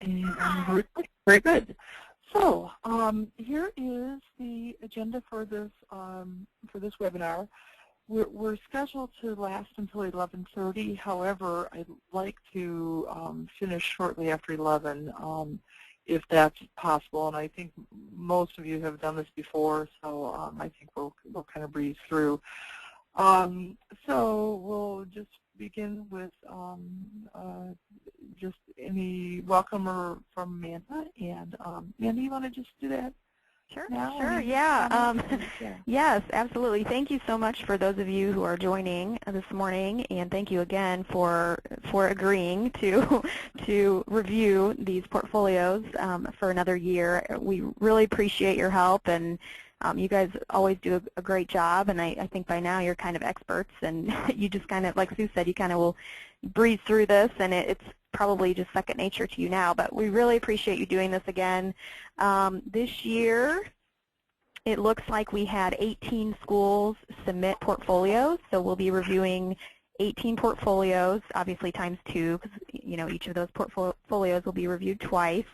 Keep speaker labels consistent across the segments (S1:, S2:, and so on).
S1: And
S2: Hi.
S1: very good. So here is the agenda for this webinar. We're scheduled to last until 11:30. However, I'd like to finish shortly after 11, if that's possible. And I think most of you have done this before, so I think we'll kind of breeze through. So we'll just begin with just any welcomer from Amanda. And Amanda, you want to just do that?
S2: Sure,
S1: Now?
S2: sure, yeah.
S1: Yeah.
S2: Yes, absolutely. Thank you so much for those of you who are joining this morning, and thank you again for agreeing to to review these portfolios for another year. We really appreciate your help, and you guys always do a great job, and I think by now you're kind of experts, and you just kind of, like Sue said, you kind of will breeze through this, and it's probably just second nature to you now, but we really appreciate you doing this again. This year, it looks like we had 18 schools submit portfolios, so we'll be reviewing 18 portfolios, obviously times 2, because each of those portfolios will be reviewed twice.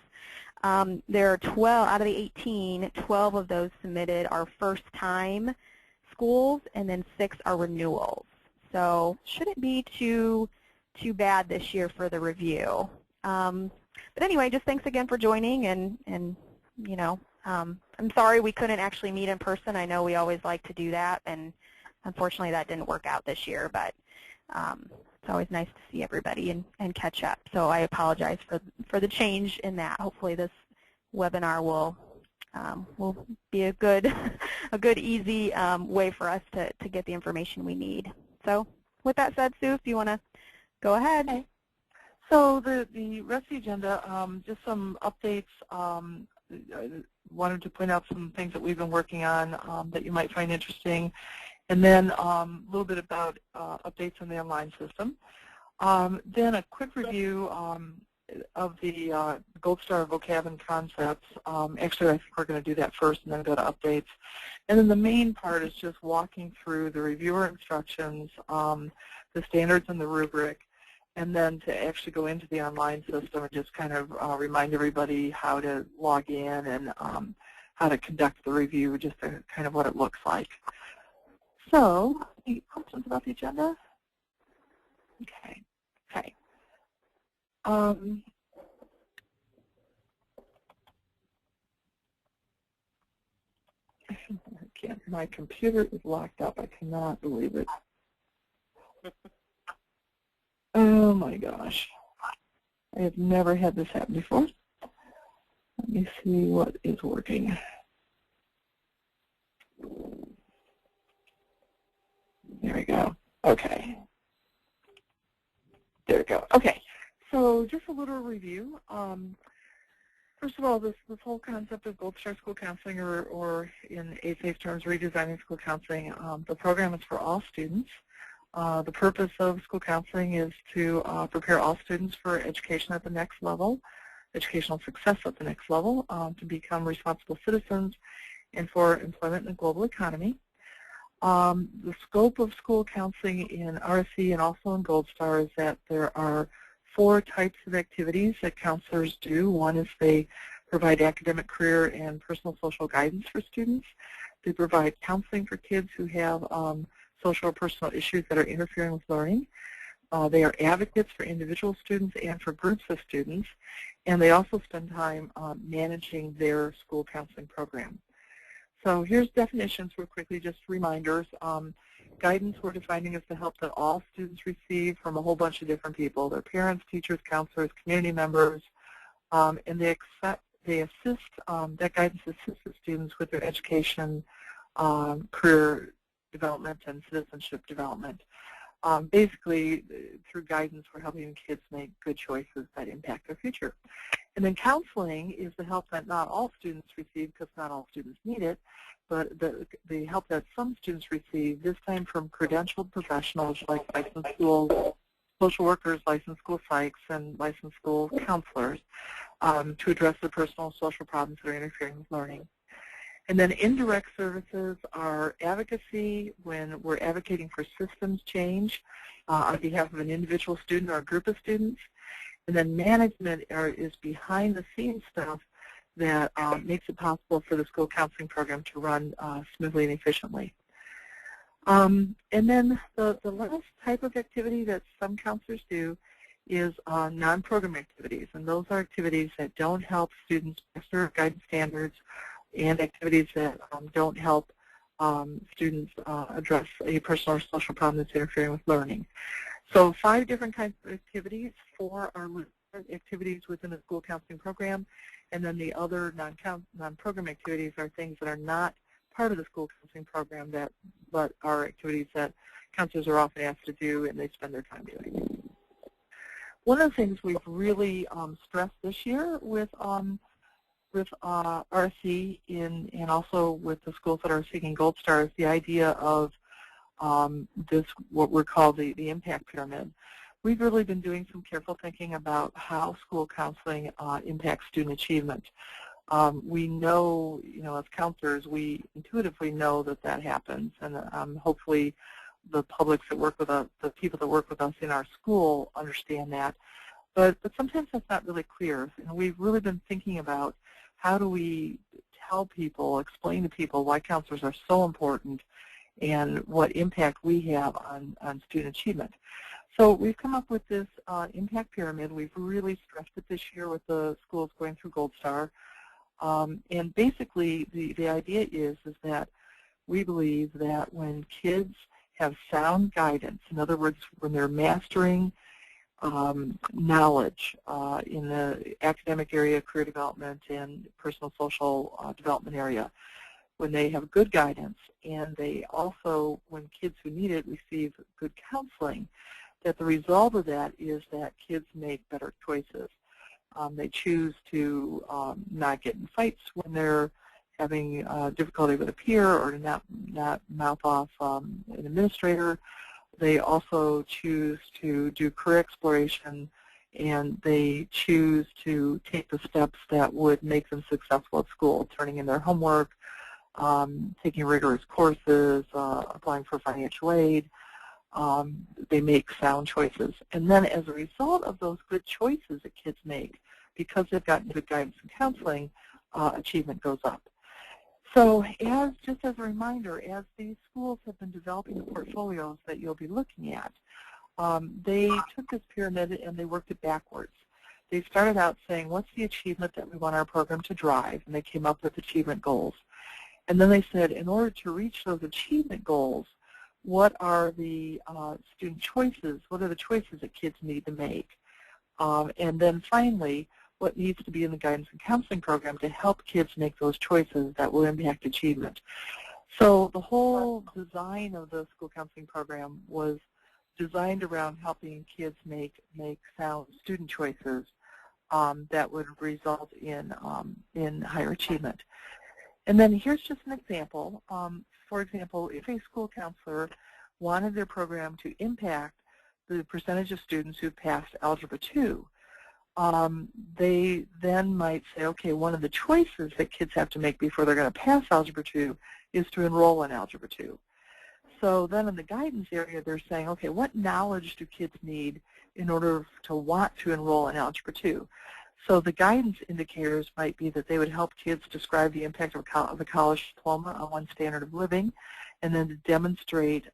S2: There are 12 out of the 18, 12 of those submitted are first-time schools, and then 6 are renewals. So shouldn't be too bad this year for the review. But anyway, just thanks again for joining, and I'm sorry we couldn't actually meet in person. I know we always like to do that, and unfortunately that didn't work out this year, but it's always nice to see everybody and catch up. So I apologize for the change in that. Hopefully this webinar will be a good easy way for us to get the information we need. So with that said, Sue, if you want to go ahead.
S1: Okay. So the rest of the agenda, just some updates. I wanted to point out some things that we've been working on that you might find interesting, and then a little bit about updates on the online system. Then a quick review of the Gold Star vocab and concepts. Actually, I think we're going to do that first and then go to updates. And then the main part is just walking through the reviewer instructions, the standards and the rubric, and then to actually go into the online system and just kind of remind everybody how to log in and how to conduct the review, just kind of what it looks like. So, any questions about the agenda? Okay. Okay. My computer is locked up. I cannot believe it. Oh my gosh. I have never had this happen before. Let me see what is working. There we go. Okay. There we go. Okay. So just a little review. First of all, this whole concept of Gold Star School Counseling, or in ASAFE terms, redesigning school counseling, the program is for all students. The purpose of school counseling is to prepare all students for education at the next level, educational success at the next level, to become responsible citizens, and for employment in the global economy. The scope of school counseling in RSC and also in Gold Star is that there are 4 types of activities that counselors do. One is they provide academic, career, and personal social guidance for students. They provide counseling for kids who have social or personal issues that are interfering with learning. They are advocates for individual students and for groups of students, and they also spend time managing their school counseling program. So here's definitions real quickly, just reminders. Guidance we're defining as the help that all students receive from a whole bunch of different people, their parents, teachers, counselors, community members, and that guidance assists the students with their education, career development, and citizenship development. Basically, through guidance, we're helping kids make good choices that impact their future. And then counseling is the help that not all students receive, because not all students need it, but the help that some students receive, this time from credentialed professionals like licensed school social workers, licensed school psychs, and licensed school counselors to address the personal and social problems that are interfering with learning. And then indirect services are advocacy, when we're advocating for systems change on behalf of an individual student or a group of students. And then management is behind-the-scenes stuff that makes it possible for the school counseling program to run smoothly and efficiently. And then the last type of activity that some counselors do is non-program activities, and those are activities that don't help students master guidance standards and activities that don't help students address a personal or social problem that's interfering with learning. So 5 different kinds of activities. 4 are activities within the school counseling program, and then the other non-program activities are things that are not part of the school counseling program but are activities that counselors are often asked to do and they spend their time doing. One of the things we've really stressed this year with RC and also with the schools that are seeking Gold Star is the idea of what we're called the impact pyramid. We've really been doing some careful thinking about how school counseling impacts student achievement. We know, as counselors, we intuitively know that happens, and hopefully the publics that work with us, the people that work with us in our school understand that. But sometimes that's not really clear, and we've really been thinking about how do we tell people, explain to people why counselors are so important and what impact we have on student achievement. So we've come up with this impact pyramid. We've really stressed it this year with the schools going through Gold Star. And basically the idea is that we believe that when kids have sound guidance, in other words, when they're mastering knowledge in the academic area, career development, and personal social development area, when they have good guidance, and they also, when kids who need it, receive good counseling, that the result of that is that kids make better choices. They choose to not get in fights when they're having difficulty with a peer or to not mouth off an administrator. They also choose to do career exploration, and they choose to take the steps that would make them successful at school, turning in their homework, taking rigorous courses, applying for financial aid. They make sound choices. And then as a result of those good choices that kids make, because they've gotten good guidance and counseling, achievement goes up. So just as a reminder, as these schools have been developing the portfolios that you'll be looking at, they took this pyramid and they worked it backwards. They started out saying, what's the achievement that we want our program to drive? And they came up with achievement goals. And then they said, in order to reach those achievement goals, what are the student choices? What are the choices that kids need to make? And then finally, what needs to be in the guidance and counseling program to help kids make those choices that will impact achievement. So the whole design of the school counseling program was designed around helping kids make sound student choices that would result in higher achievement. And then here's just an example. For example, if a school counselor wanted their program to impact the percentage of students who passed Algebra 2, they then might say, okay, one of the choices that kids have to make before they're going to pass Algebra 2 is to enroll in Algebra 2. So then in the guidance area, they're saying, okay, what knowledge do kids need in order to want to enroll in Algebra 2? So the guidance indicators might be that they would help kids describe the impact of a college diploma on one's standard of living, and then to demonstrate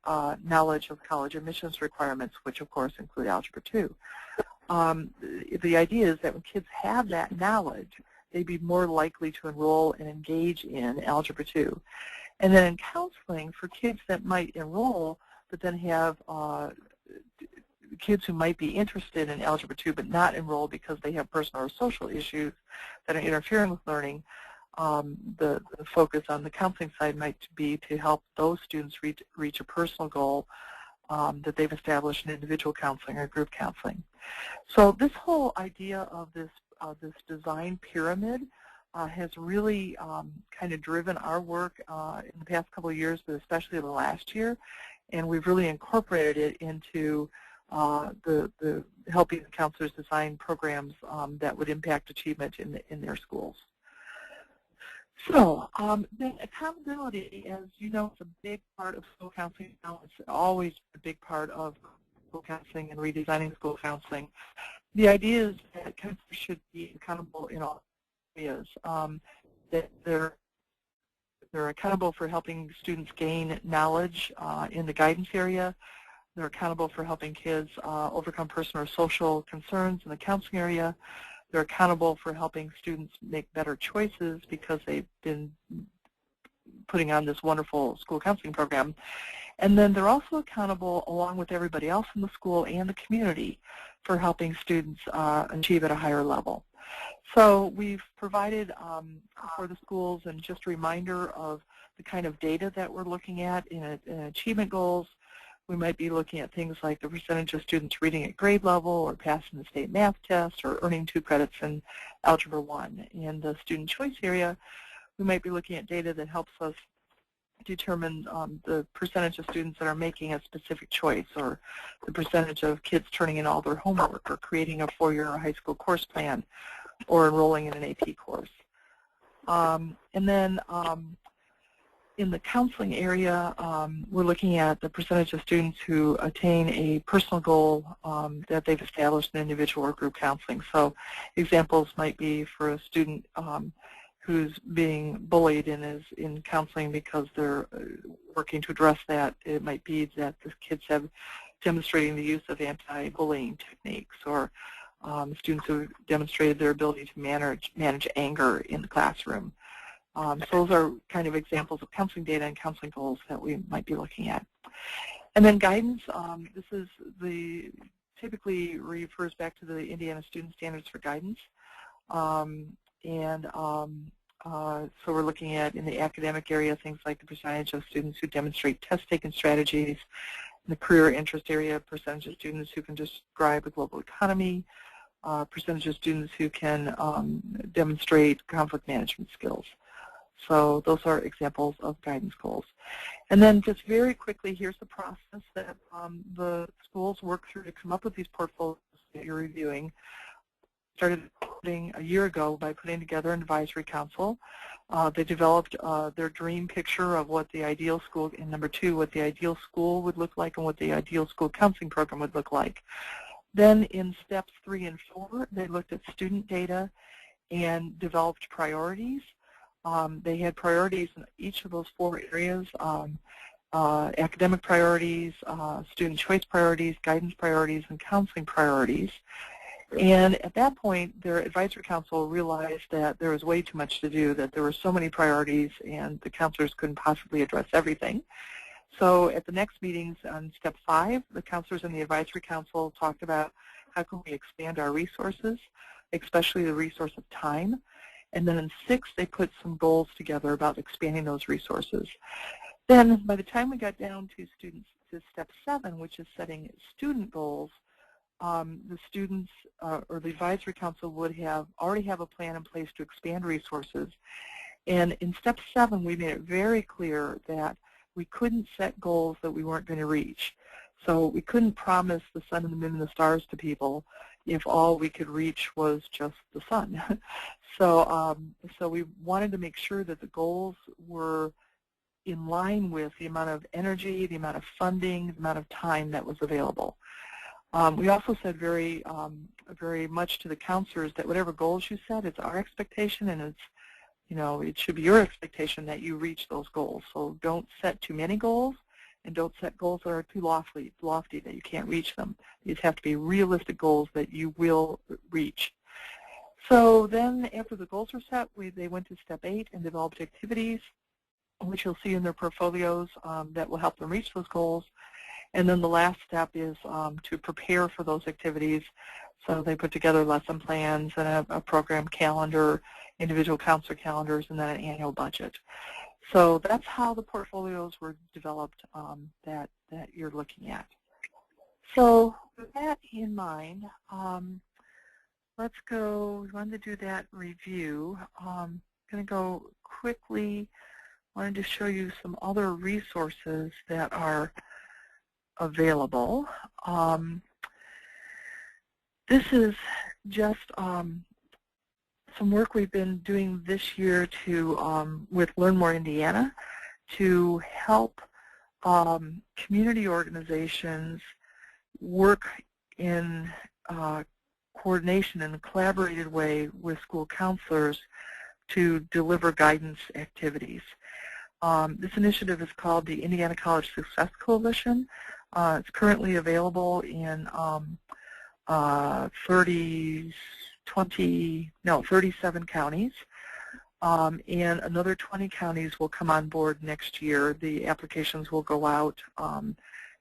S1: knowledge of college admissions requirements, which of course include Algebra 2. The idea is that when kids have that knowledge, they'd be more likely to enroll and engage in Algebra 2. And then in counseling, for kids that might enroll, but then have kids who might be interested in Algebra 2 but not enroll because they have personal or social issues that are interfering with learning, the focus on the counseling side might be to help those students reach a personal goal that they've established in individual counseling or group counseling. So this whole idea of this design pyramid has really kind of driven our work in the past couple of years, but especially the last year, and we've really incorporated it into the helping the counselors design programs that would impact achievement in their schools. So then accountability, as you know, is a big part of school counseling now. It's always a big part of school counseling and redesigning school counseling. The idea is that counselors should be accountable in all areas. That they're accountable for helping students gain knowledge in the guidance area. They're accountable for helping kids overcome personal or social concerns in the counseling area. They're accountable for helping students make better choices because they've been putting on this wonderful school counseling program. And then they're also accountable, along with everybody else in the school and the community, for helping students achieve at a higher level. So we've provided for the schools, and just a reminder of the kind of data that we're looking at in achievement goals. We might be looking at things like the percentage of students reading at grade level, or passing the state math test, or earning 2 credits in Algebra 1. In the student choice area, we might be looking at data that helps us determine the percentage of students that are making a specific choice, or the percentage of kids turning in all their homework, or creating a 4-year high school course plan, or enrolling in an AP course. And then in the counseling area, we're looking at the percentage of students who attain a personal goal that they've established in individual or group counseling. So examples might be for a student who's being bullied and is in counseling because they're working to address that. It might be that the kids have demonstrating the use of anti-bullying techniques, or students who demonstrated their ability to manage anger in the classroom. So those are kind of examples of counseling data and counseling goals that we might be looking at. And then guidance, this is typically refers back to the Indiana Student Standards for Guidance. So we're looking at, in the academic area, things like the percentage of students who demonstrate test-taking strategies. In the career interest area, percentage of students who can describe a global economy, percentage of students who can demonstrate conflict management skills. So those are examples of guidance goals. And then just very quickly, here's the process that the schools work through to come up with these portfolios that you're reviewing. Started a year ago by putting together an advisory council. They developed their dream picture of what the ideal school, and number 2, what the ideal school would look like and what the ideal school counseling program would look like. Then in steps 3 and 4, they looked at student data and developed priorities. They had priorities in each of those 4 areas, academic priorities, student choice priorities, guidance priorities, and counseling priorities. And at that point, their advisory council realized that there was way too much to do, that there were so many priorities and the counselors couldn't possibly address everything. So at the next meetings on step 5, the counselors and the advisory council talked about how can we expand our resources, especially the resource of time. And then in 6, they put some goals together about expanding those resources. Then by the time we got down to step 7, which is setting student goals, the students or the advisory council would already have a plan in place to expand resources. And in step 7, we made it very clear that we couldn't set goals that we weren't going to reach. So we couldn't promise the sun and the moon and the stars to people if all we could reach was just the sun. So we wanted to make sure that the goals were in line with the amount of energy, the amount of funding, the amount of time that was available. We also said very much to the counselors that whatever goals you set, it's our expectation, and it should be your expectation that you reach those goals. So don't set too many goals, and don't set goals that are too lofty that you can't reach them. These have to be realistic goals that you will reach. So then after the goals were set, they went to step 8 and developed activities, which you'll see in their portfolios that will help them reach those goals. And then the last step is to prepare for those activities. So they put together lesson plans and a program calendar, individual counselor calendars, and then an annual budget. So that's how the portfolios were developed that you're looking at. So with that in mind, let's go. We wanted to do that review. I'm going to go quickly. I wanted to show you some other resources that are available. This is just some work we've been doing this year with Learn More Indiana to help community organizations work in coordination in a collaborated way with school counselors to deliver guidance activities. This initiative is called the Indiana College Success Coalition. It's currently available in 37 counties. And another 20 counties will come on board next year. The applications will go out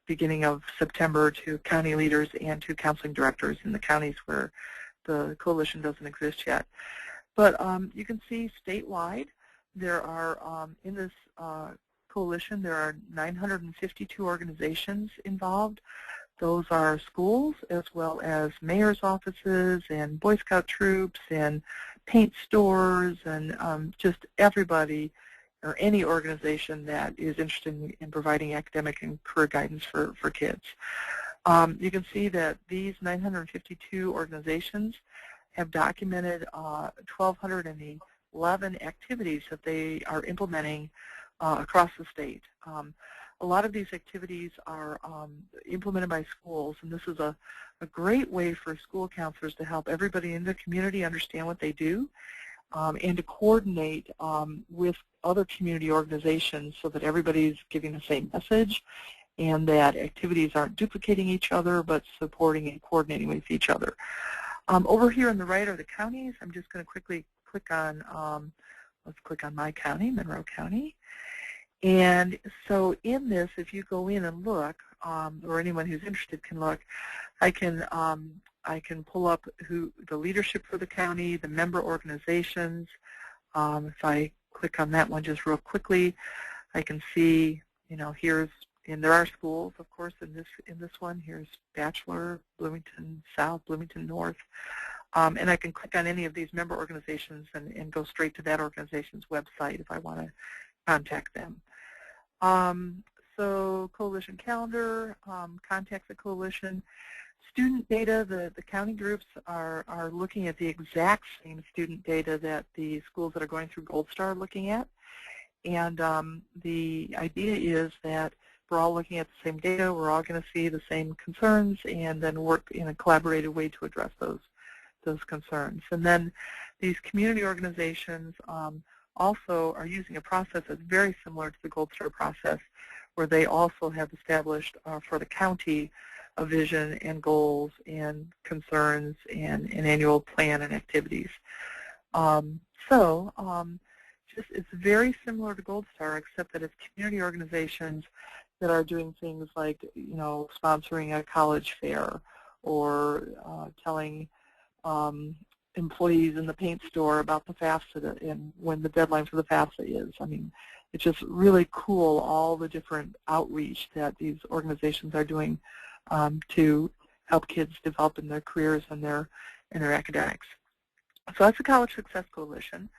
S1: beginning of September to county leaders and to counseling directors in the counties where the coalition doesn't exist yet. But you can see statewide there are, in this coalition, there are 952 organizations involved. Those are schools as well as mayor's offices and Boy Scout troops and paint stores and just everybody or any organization that is interested in providing academic and career guidance for kids. You can see that these 952 organizations have documented 1,211 activities that they are implementing across the state. A lot of these activities are implemented by schools, and this is a great way for school counselors to help everybody in the community understand what they do and to coordinate with other community organizations so that everybody's giving the same message and that activities aren't duplicating each other but supporting and coordinating with each other. Over here on the right are the counties. I'm just going to quickly click on, let's click on my county, Monroe County. And so in this, if you go in and look, or anyone who's interested can look, I can pull up the leadership for the county, the member organizations. If I click on that one just real quickly, I can see, and there are schools, of course, in this one. Here's Bachelor, Bloomington South, Bloomington North. And I can click on any of these member organizations and go straight to that organization's website if I want to contact them. So coalition calendar, contact the coalition. Student data, the county groups are looking at the exact same student data that the schools that are going through Gold Star are looking at. And the idea is that we're all looking at the same data, we're all going to see the same concerns, and then work in a collaborative way to address those concerns. And then these community organizations also are using a process that's very similar to the Gold Star process, where they also have established for the county a vision and goals and concerns and an annual plan and activities. It's very similar to Gold Star, except that it's community organizations that are doing things like, sponsoring a college fair or telling employees in the paint store about the FAFSA and when the deadline for the FAFSA is. I mean, it's just really cool, all the different outreach that these organizations are doing to help kids develop in their careers and their academics. So that's the College Success Coalition.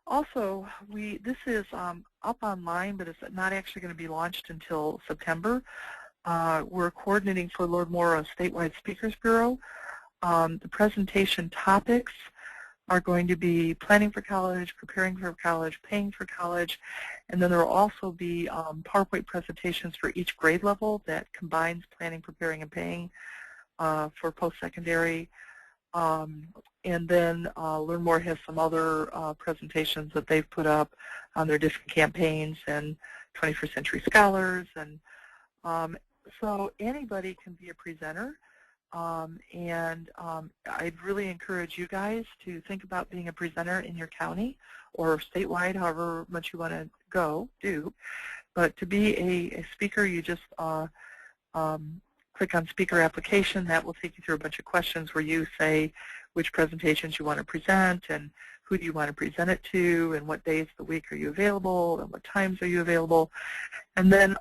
S1: Also, this is up online, but it's not actually going to be launched until September. We're coordinating for Lord Moore a statewide speakers bureau. The presentation topics are going to be planning for college, preparing for college, paying for college, and then there will also be PowerPoint presentations for each grade level that combines planning, preparing, and paying for post-secondary. And then Learn More has some other presentations that they've put up on their different campaigns and 21st Century Scholars. And so anybody can be a presenter. I'd really encourage you guys to think about being a presenter in your county or statewide, however much you want to do. But to be a speaker, you just click on speaker application. That will take you through a bunch of questions where you say which presentations you want to present and who do you want to present it to and what days of the week are you available and what times are you available. And then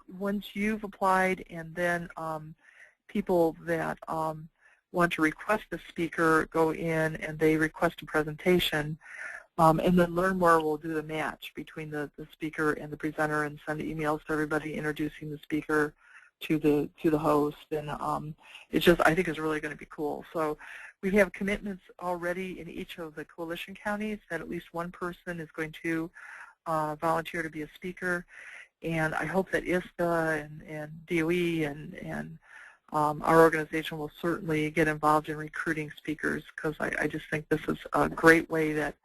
S1: once you've applied and then people that want to request a speaker go in and they request a presentation, and then Learn More will do the match between the speaker and the presenter and send emails to everybody introducing the speaker to the host. And it's just, I think, is really going to be cool. So we have commitments already in each of the coalition counties that at least one person is going to volunteer to be a speaker. And I hope that ISTA and DOE and our organization will certainly get involved in recruiting speakers, because I just think this is a great way that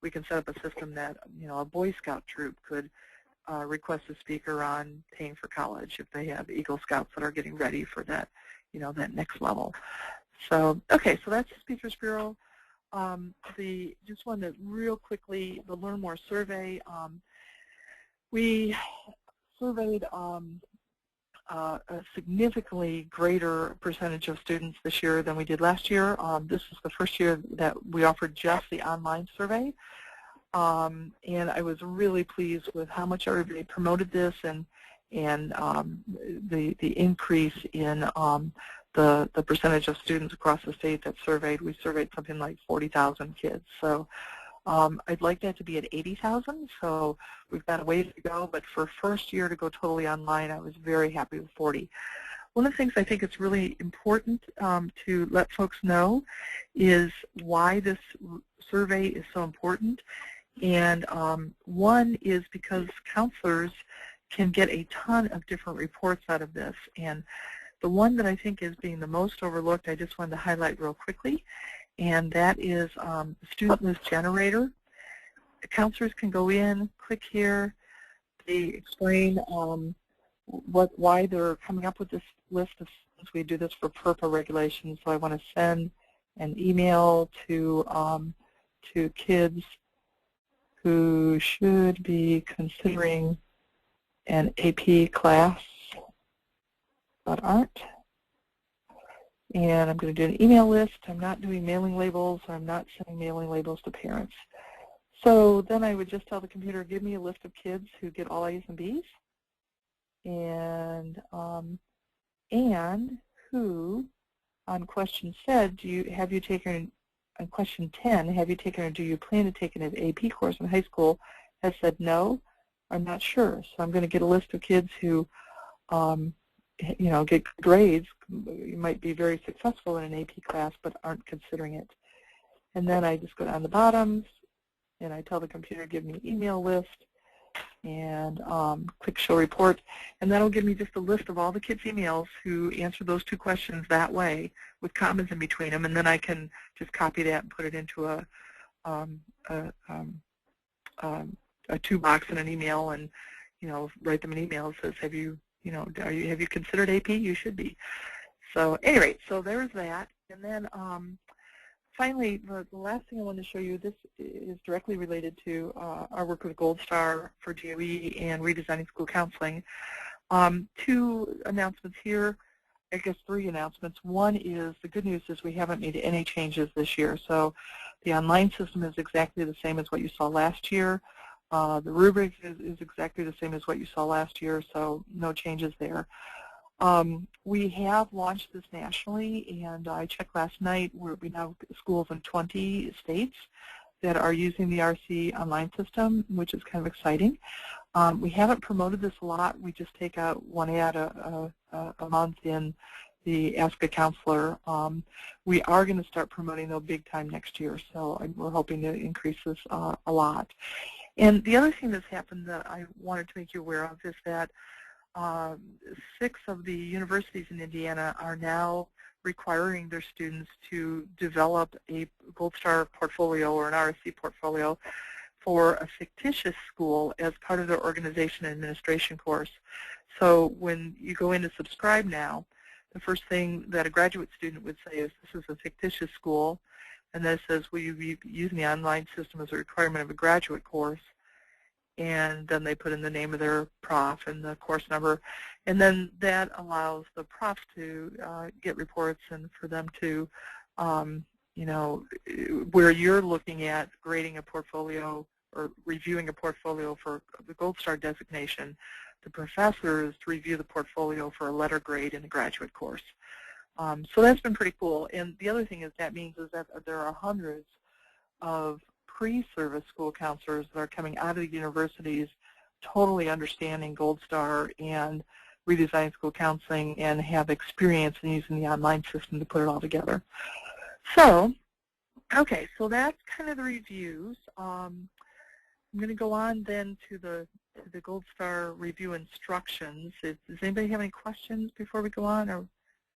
S1: we can set up a system that, a Boy Scout troop could request a speaker on paying for college if they have Eagle Scouts that are getting ready for that, that next level. So, okay, so that's the Speakers Bureau. Just wanted to real quickly, the Learn More survey. We surveyed a significantly greater percentage of students this year than we did last year. This is the first year that we offered just the online survey. And I was really pleased with how much everybody promoted this and the increase in the percentage of students across the state that surveyed. We surveyed something like 40,000 kids. So I'd like that to be at 80,000, so we've got a ways to go, but for first year to go totally online, I was very happy with 40. One of the things I think it's really important to let folks know is why this survey is so important. And one is because counselors can get a ton of different reports out of this. And the one that I think is being the most overlooked, I just wanted to highlight real quickly, and that is the Student List Generator. The counselors can go in, click here, they explain why they're coming up with this list of students. We do this for PURPA regulations, so I want to send an email to kids who should be considering an AP class but aren't. And I'm going to do an email list. I'm not doing mailing labels. I'm not sending mailing labels to parents. So then I would just tell the computer, give me a list of kids who get all A's and B's, and who, on question said, have you taken, on question 10, have you taken or do you plan to take an AP course in high school, has said no, I'm not sure. So I'm going to get a list of kids who get grades. You might be very successful in an AP class but aren't considering it. And then I just go down the bottom and I tell the computer, give me an email list, and click show report, and that'll give me just a list of all the kids' emails who answered those two questions that way with commas in between them, and then I can just copy that and put it into a to box in an email, and write them an email that says, have you considered AP? You should be. So anyway, so there's that. And then finally, the last thing I want to show you, this is directly related to our work with Gold Star for DOE and Redesigning School Counseling. Two announcements here, I guess 3 announcements. One is, the good news is we haven't made any changes this year. So the online system is exactly the same as what you saw last year. The rubric is exactly the same as what you saw last year, so no changes there. We have launched this nationally, and I checked last night, we now have schools in 20 states that are using the RC online system, which is kind of exciting. We haven't promoted this a lot. We just take out one ad a month in the Ask a Counselor. We are going to start promoting though big time next year, so we're hoping to increase this a lot. And the other thing that's happened that I wanted to make you aware of is that 6 of the universities in Indiana are now requiring their students to develop a Gold Star portfolio or an RSC portfolio for a fictitious school as part of their organization and administration course. So when you go in to subscribe now, the first thing that a graduate student would say is, this is a fictitious school, and then it says, will you be using the online system as a requirement of a graduate course? And then they put in the name of their prof and the course number, and then that allows the profs to get reports, and for them to, where you're looking at grading a portfolio or reviewing a portfolio for the Gold Star designation, the professors to review the portfolio for a letter grade in a graduate course. So that's been pretty cool. And the other thing is that means is that there are hundreds of pre-service school counselors that are coming out of the universities totally understanding Gold Star and Redesigning School Counseling and have experience in using the online system to put it all together. So, okay, so that's kind of the reviews. I'm going to go on then to the to the Gold Star review instructions. Does anybody have any questions before we go on? Are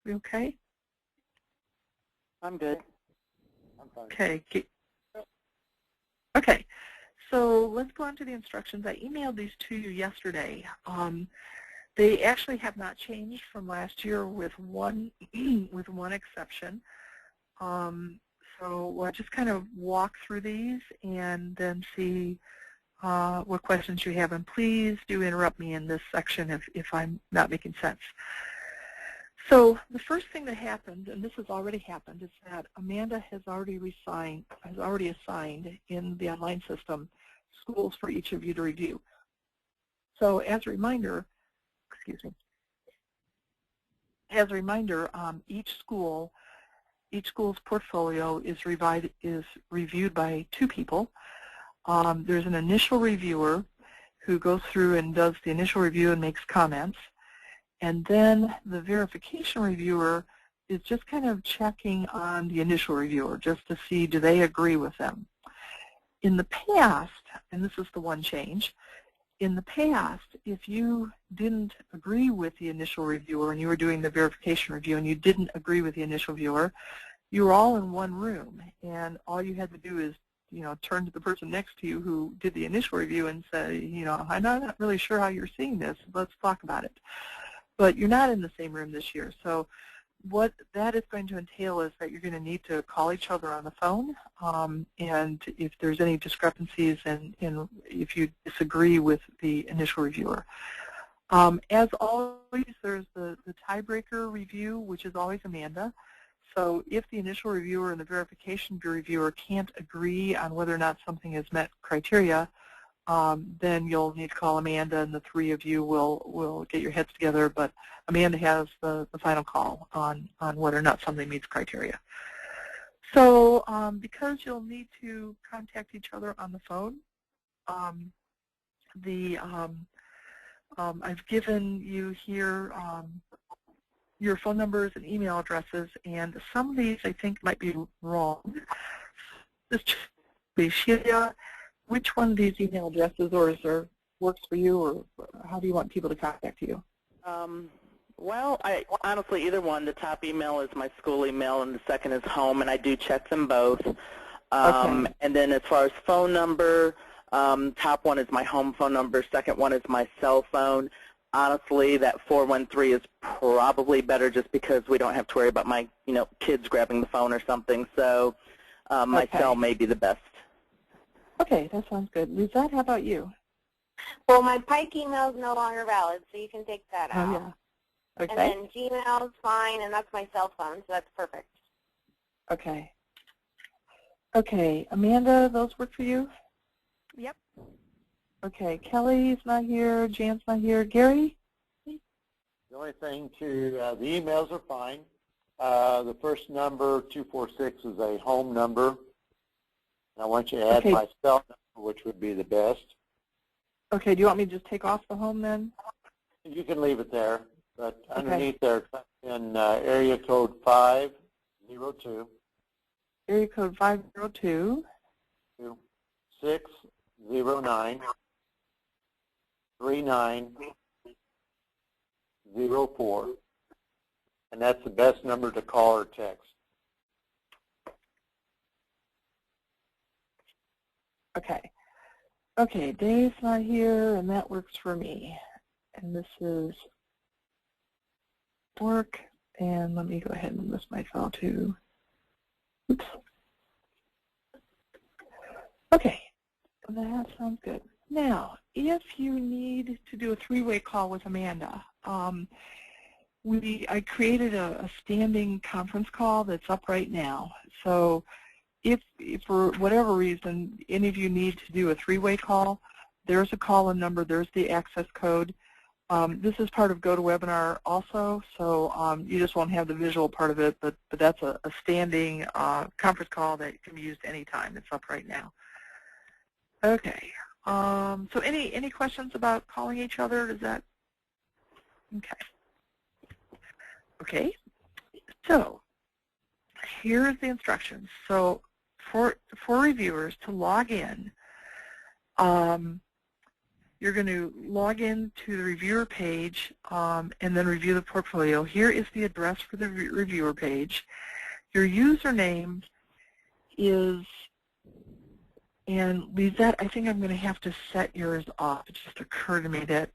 S1: we okay?
S3: I'm good. I'm fine.
S1: Okay. Okay. So let's go on to the instructions. I emailed these to you yesterday. They actually have not changed from last year with one with one exception. So we'll just kind of walk through these and then see what questions you have. And please do interrupt me in this section if I'm not making sense. So the first thing that happened, and this has already happened, is that Amanda has already assigned in the online system schools for each of you to review. So as a reminder, each school's portfolio is reviewed by two people. There's an initial reviewer who goes through and does the initial review and makes comments. And then the verification reviewer is just kind of checking on the initial reviewer just to see do they agree with them. In the past, and this is the one change, in the past, if you didn't agree with the initial reviewer and you were doing the verification review and you didn't agree with the initial viewer, you were all in one room, and all you had to do is, turn to the person next to you who did the initial review and say, I'm not really sure how you're seeing this. Let's talk about it. But you're not in the same room this year, so what that is going to entail is that you're going to need to call each other on the phone, and if there's any discrepancies and if you disagree with the initial reviewer. As always, there's the tiebreaker review, which is always Amanda. So if the initial reviewer and the verification reviewer can't agree on whether or not something has met criteria, then you'll need to call Amanda, and the three of you will get your heads together. But Amanda has the final call on whether or not something meets criteria. So because you'll need to contact each other on the phone, I've given you here your phone numbers and email addresses, and some of these I think might be wrong. Just be Sheila. Which one of these email addresses works for you, or how do you want people to contact you?
S3: Well, honestly, either one. The top email is my school email, and the second is home, and I do check them both.
S1: Okay.
S3: And then as far as phone number, top one is my home phone number. Second one is my cell phone. Honestly, that 413 is probably better just because we don't have to worry about my kids grabbing the phone or something. So my cell may be the best.
S1: Okay, that sounds good. Lizette, how about you?
S4: Well, my Pike email is no longer valid, so you can take that out.
S1: Oh, yeah. Okay.
S4: And then Gmail is fine, and that's my cell phone, so that's perfect.
S1: Okay. Okay, Amanda, those work for you?
S2: Yep.
S1: Okay, Kelly's not here, Jan's not here. Gary?
S5: The only thing the emails are fine. The first number, 246, is a home number. I want you to add my cell number, which would be the best.
S1: Okay, do you want me to just take off the home then?
S5: You can leave it there, but underneath there, type in area code 502.
S1: Area code 502.
S5: 609 3904. And that's the best number to call or text.
S1: Okay. Okay, Dave's not here, and that works for me. And this is work, and let me go ahead and list my file too. Oops. Okay, that sounds good. Now, if you need to do a three-way call with Amanda, I created a standing conference call that's up right now. So if for whatever reason any of you need to do a three-way call, there's a call-in number, there's the access code. This is part of GoToWebinar also, so you just won't have the visual part of it, but that's a standing conference call that can be used anytime. It's up right now. Okay. So any questions about calling each other? Is that okay? Okay. So here's the instructions. So for reviewers to log in, you're going to log in to the reviewer page and then review the portfolio. Here is the address for the reviewer page. Your username is, and Lisette, I think I'm going to have to set yours off. It just occurred to me that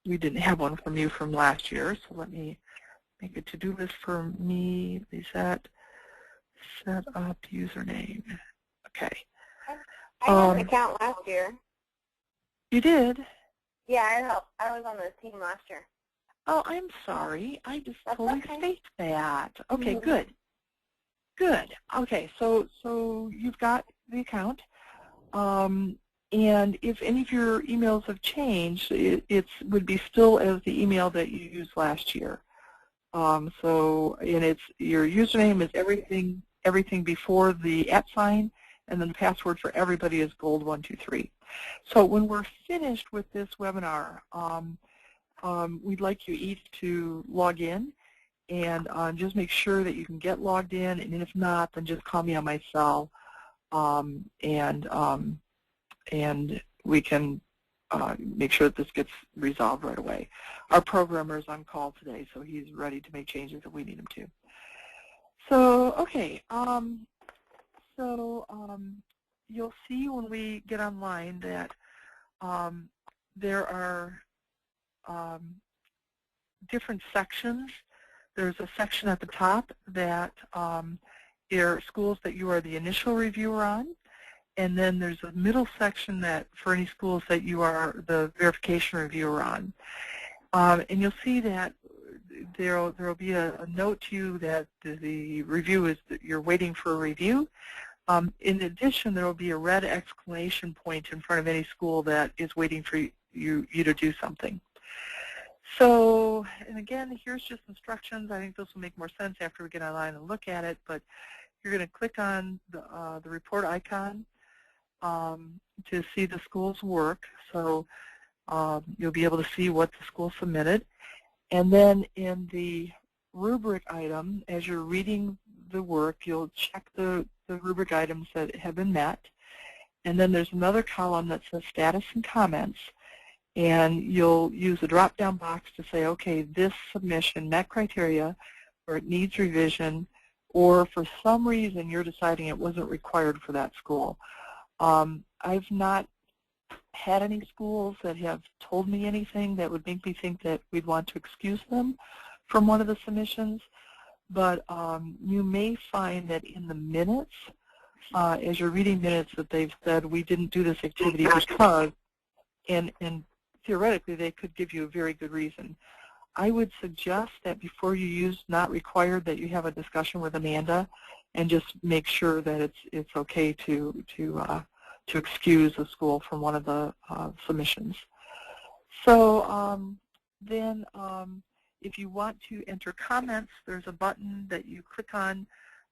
S1: we didn't have one from you from last year, so let me make a to-do list for me, Lisette. Set up username. Okay.
S4: I had an account last year.
S1: You did?
S4: Yeah, I was on the team last year.
S1: Oh, I'm sorry. I just
S4: That's
S1: totally
S4: okay.
S1: spaced that. Okay, good. Good. Okay, so you've got the account. And if any of your emails have changed, it would be still as the email that you used last year. So, and it's your username is everything before the @ sign, and then the password for everybody is gold123. So when we're finished with this webinar, we'd like you each to log in and just make sure that you can get logged in, and if not, then just call me on my cell, and we can make sure that this gets resolved right away. Our programmer is on call today, so he's ready to make changes if we need him to. So, okay, you'll see when we get online that there are different sections. There's a section at the top that are schools that you are the initial reviewer on, and then there's a middle section that for any schools that you are the verification reviewer on. And you'll see that there will be a note to you that the review is that you're waiting for a review. In addition, there will be a red exclamation point in front of any school that is waiting for you to do something. So, and again, here's just instructions. I think this will make more sense after we get online and look at it, but you're going to click on the report icon to see the school's work. So you'll be able to see what the school submitted. And then in the rubric item, as you're reading the work, you'll check the rubric items that have been met. And then there's another column that says status and comments. And you'll use the drop-down box to say, okay, this submission met criteria, or it needs revision, or for some reason you're deciding it wasn't required for that school. I've not had any schools that have told me anything that would make me think that we'd want to excuse them from one of the submissions, but you may find that in the minutes, as you're reading minutes, that they've said we didn't do this activity because, and theoretically they could give you a very good reason. I would suggest that before you use not required that you have a discussion with Amanda and just make sure that it's okay to excuse a school from one of the submissions. So then if you want to enter comments, there's a button that you click on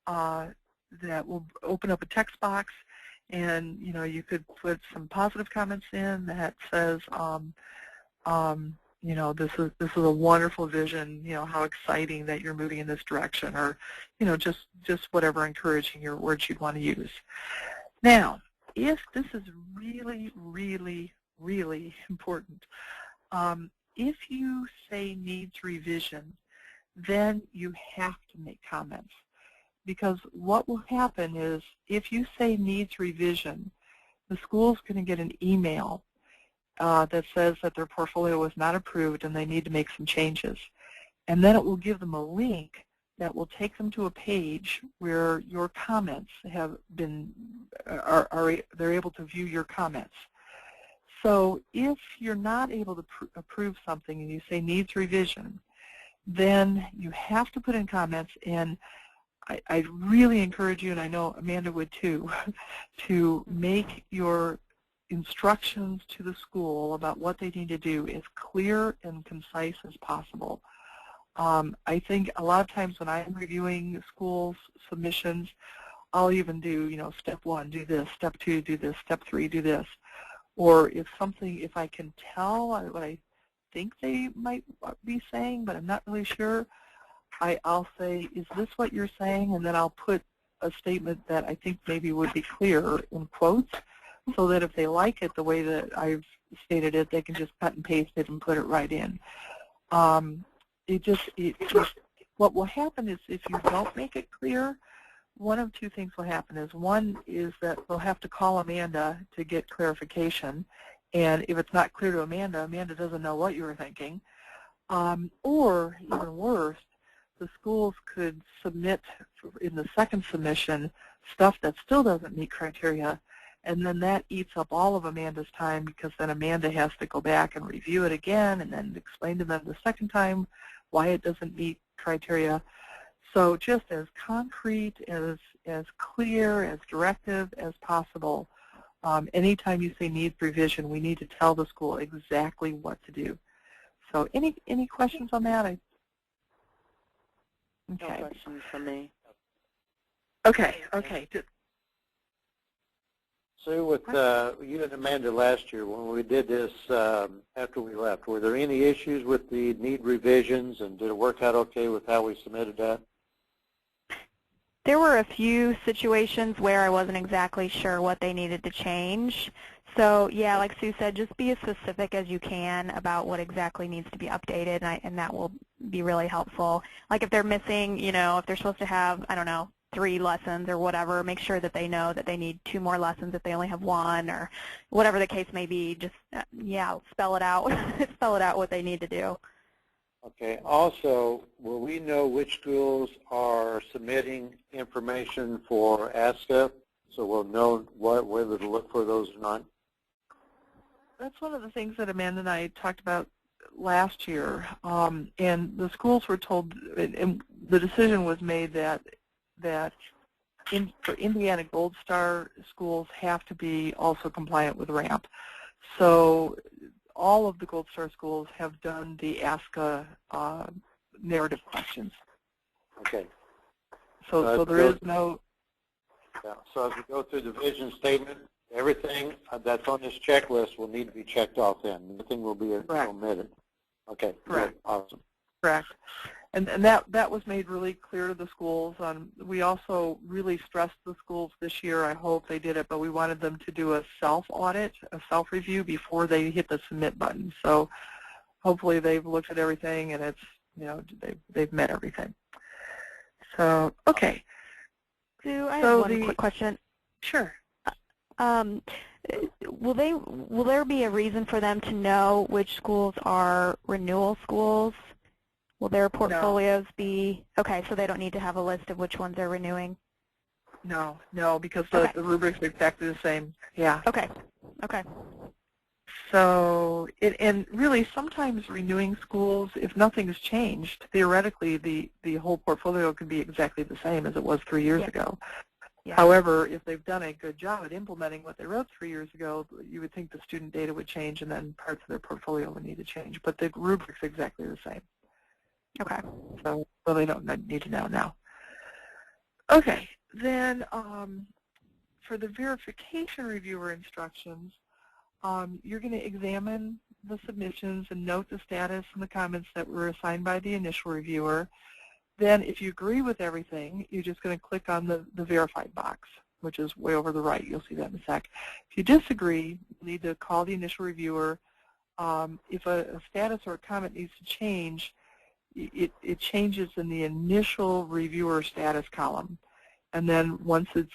S1: that will open up a text box, and you could put some positive comments in that says this is a wonderful vision, how exciting that you're moving in this direction, or just whatever encouraging your words you'd want to use. Now, if this is really, really, really important, if you say needs revision, then you have to make comments. Because what will happen is if you say needs revision, the school's going to get an email that says that their portfolio was not approved and they need to make some changes. And then it will give them a link that will take them to a page where your comments have been, they're able to view your comments. So if you're not able to approve something and you say needs revision, then you have to put in comments, and I really encourage you, and I know Amanda would too, to make your instructions to the school about what they need to do as clear and concise as possible. I think a lot of times when I'm reviewing schools' submissions, I'll even do, step 1, do this, step 2, do this, step 3, do this. Or if I can tell what I think they might be saying, but I'm not really sure, I'll say, is this what you're saying? And then I'll put a statement that I think maybe would be clear in quotes so that if they like it the way that I've stated it, they can just cut and paste it and put it right in. What will happen is if you don't make it clear, one of two things will happen. One is that they'll have to call Amanda to get clarification, and if it's not clear to Amanda, Amanda doesn't know what you were thinking. Or even worse, the schools could submit in the second submission stuff that still doesn't meet criteria, and then that eats up all of Amanda's time, because then Amanda has to go back and review it again and then explain to them the second time why it doesn't meet criteria. So just as concrete, as clear, as directive as possible, anytime you say needs revision, we need to tell the school exactly what to do. So any questions on that? Okay.
S3: No questions from me.
S1: Okay.
S5: Sue, with you and Amanda last year when we did this after we left, were there any issues with the need revisions, and did it work out okay with how we submitted that?
S2: There were a few situations where I wasn't exactly sure what they needed to change. So yeah, like Sue said, just be as specific as you can about what exactly needs to be updated, and that will be really helpful. Like if they're missing, if they're supposed to have, I don't know, 3 lessons or whatever, make sure that they know that they need 2 more lessons if they only have 1, or whatever the case may be. Just, yeah, spell it out. Spell it out what they need to do.
S5: Okay. Also, will we know which schools are submitting information for ASCA, so we'll know whether to look for those or not?
S1: That's one of the things that Amanda and I talked about last year, and the schools were told, and the decision was made that for Indiana Gold Star schools have to be also compliant with RAMP. So all of the Gold Star schools have done the ASCA narrative questions.
S5: Okay.
S1: So there is no...
S5: Yeah. So as we go through the vision statement, everything that's on this checklist will need to be checked off then. Nothing will be omitted. Okay.
S1: Correct.
S5: Good. Awesome.
S1: Correct. And that was made really clear to the schools. We also really stressed the schools this year. I hope they did it, but we wanted them to do a self-audit, a self-review before they hit the submit button. So hopefully they've looked at everything and it's, they've met everything. So, okay.
S2: Sue, I have one quick question.
S1: Sure.
S2: Will there be a reason for them to know which schools are renewal schools? Will their portfolios be, okay, so they don't need to have a list of which ones are renewing?
S1: No, because the rubrics are exactly the same. Yeah.
S2: Okay.
S1: So, and really sometimes renewing schools, if nothing's changed, theoretically the whole portfolio could be exactly the same as it was 3 years ago. Yeah. However, if they've done a good job at implementing what they wrote 3 years ago, you would think the student data would change and then parts of their portfolio would need to change. But the rubric's exactly the same.
S2: Okay.
S1: So they don't need to know now. Okay. Then for the verification reviewer instructions, you're going to examine the submissions and note the status and the comments that were assigned by the initial reviewer. Then if you agree with everything, you're just going to click on the verified box, which is way over the right. You'll see that in a sec. If you disagree, you need to call the initial reviewer. If a status or a comment needs to change, it changes in the initial reviewer status column. And then once the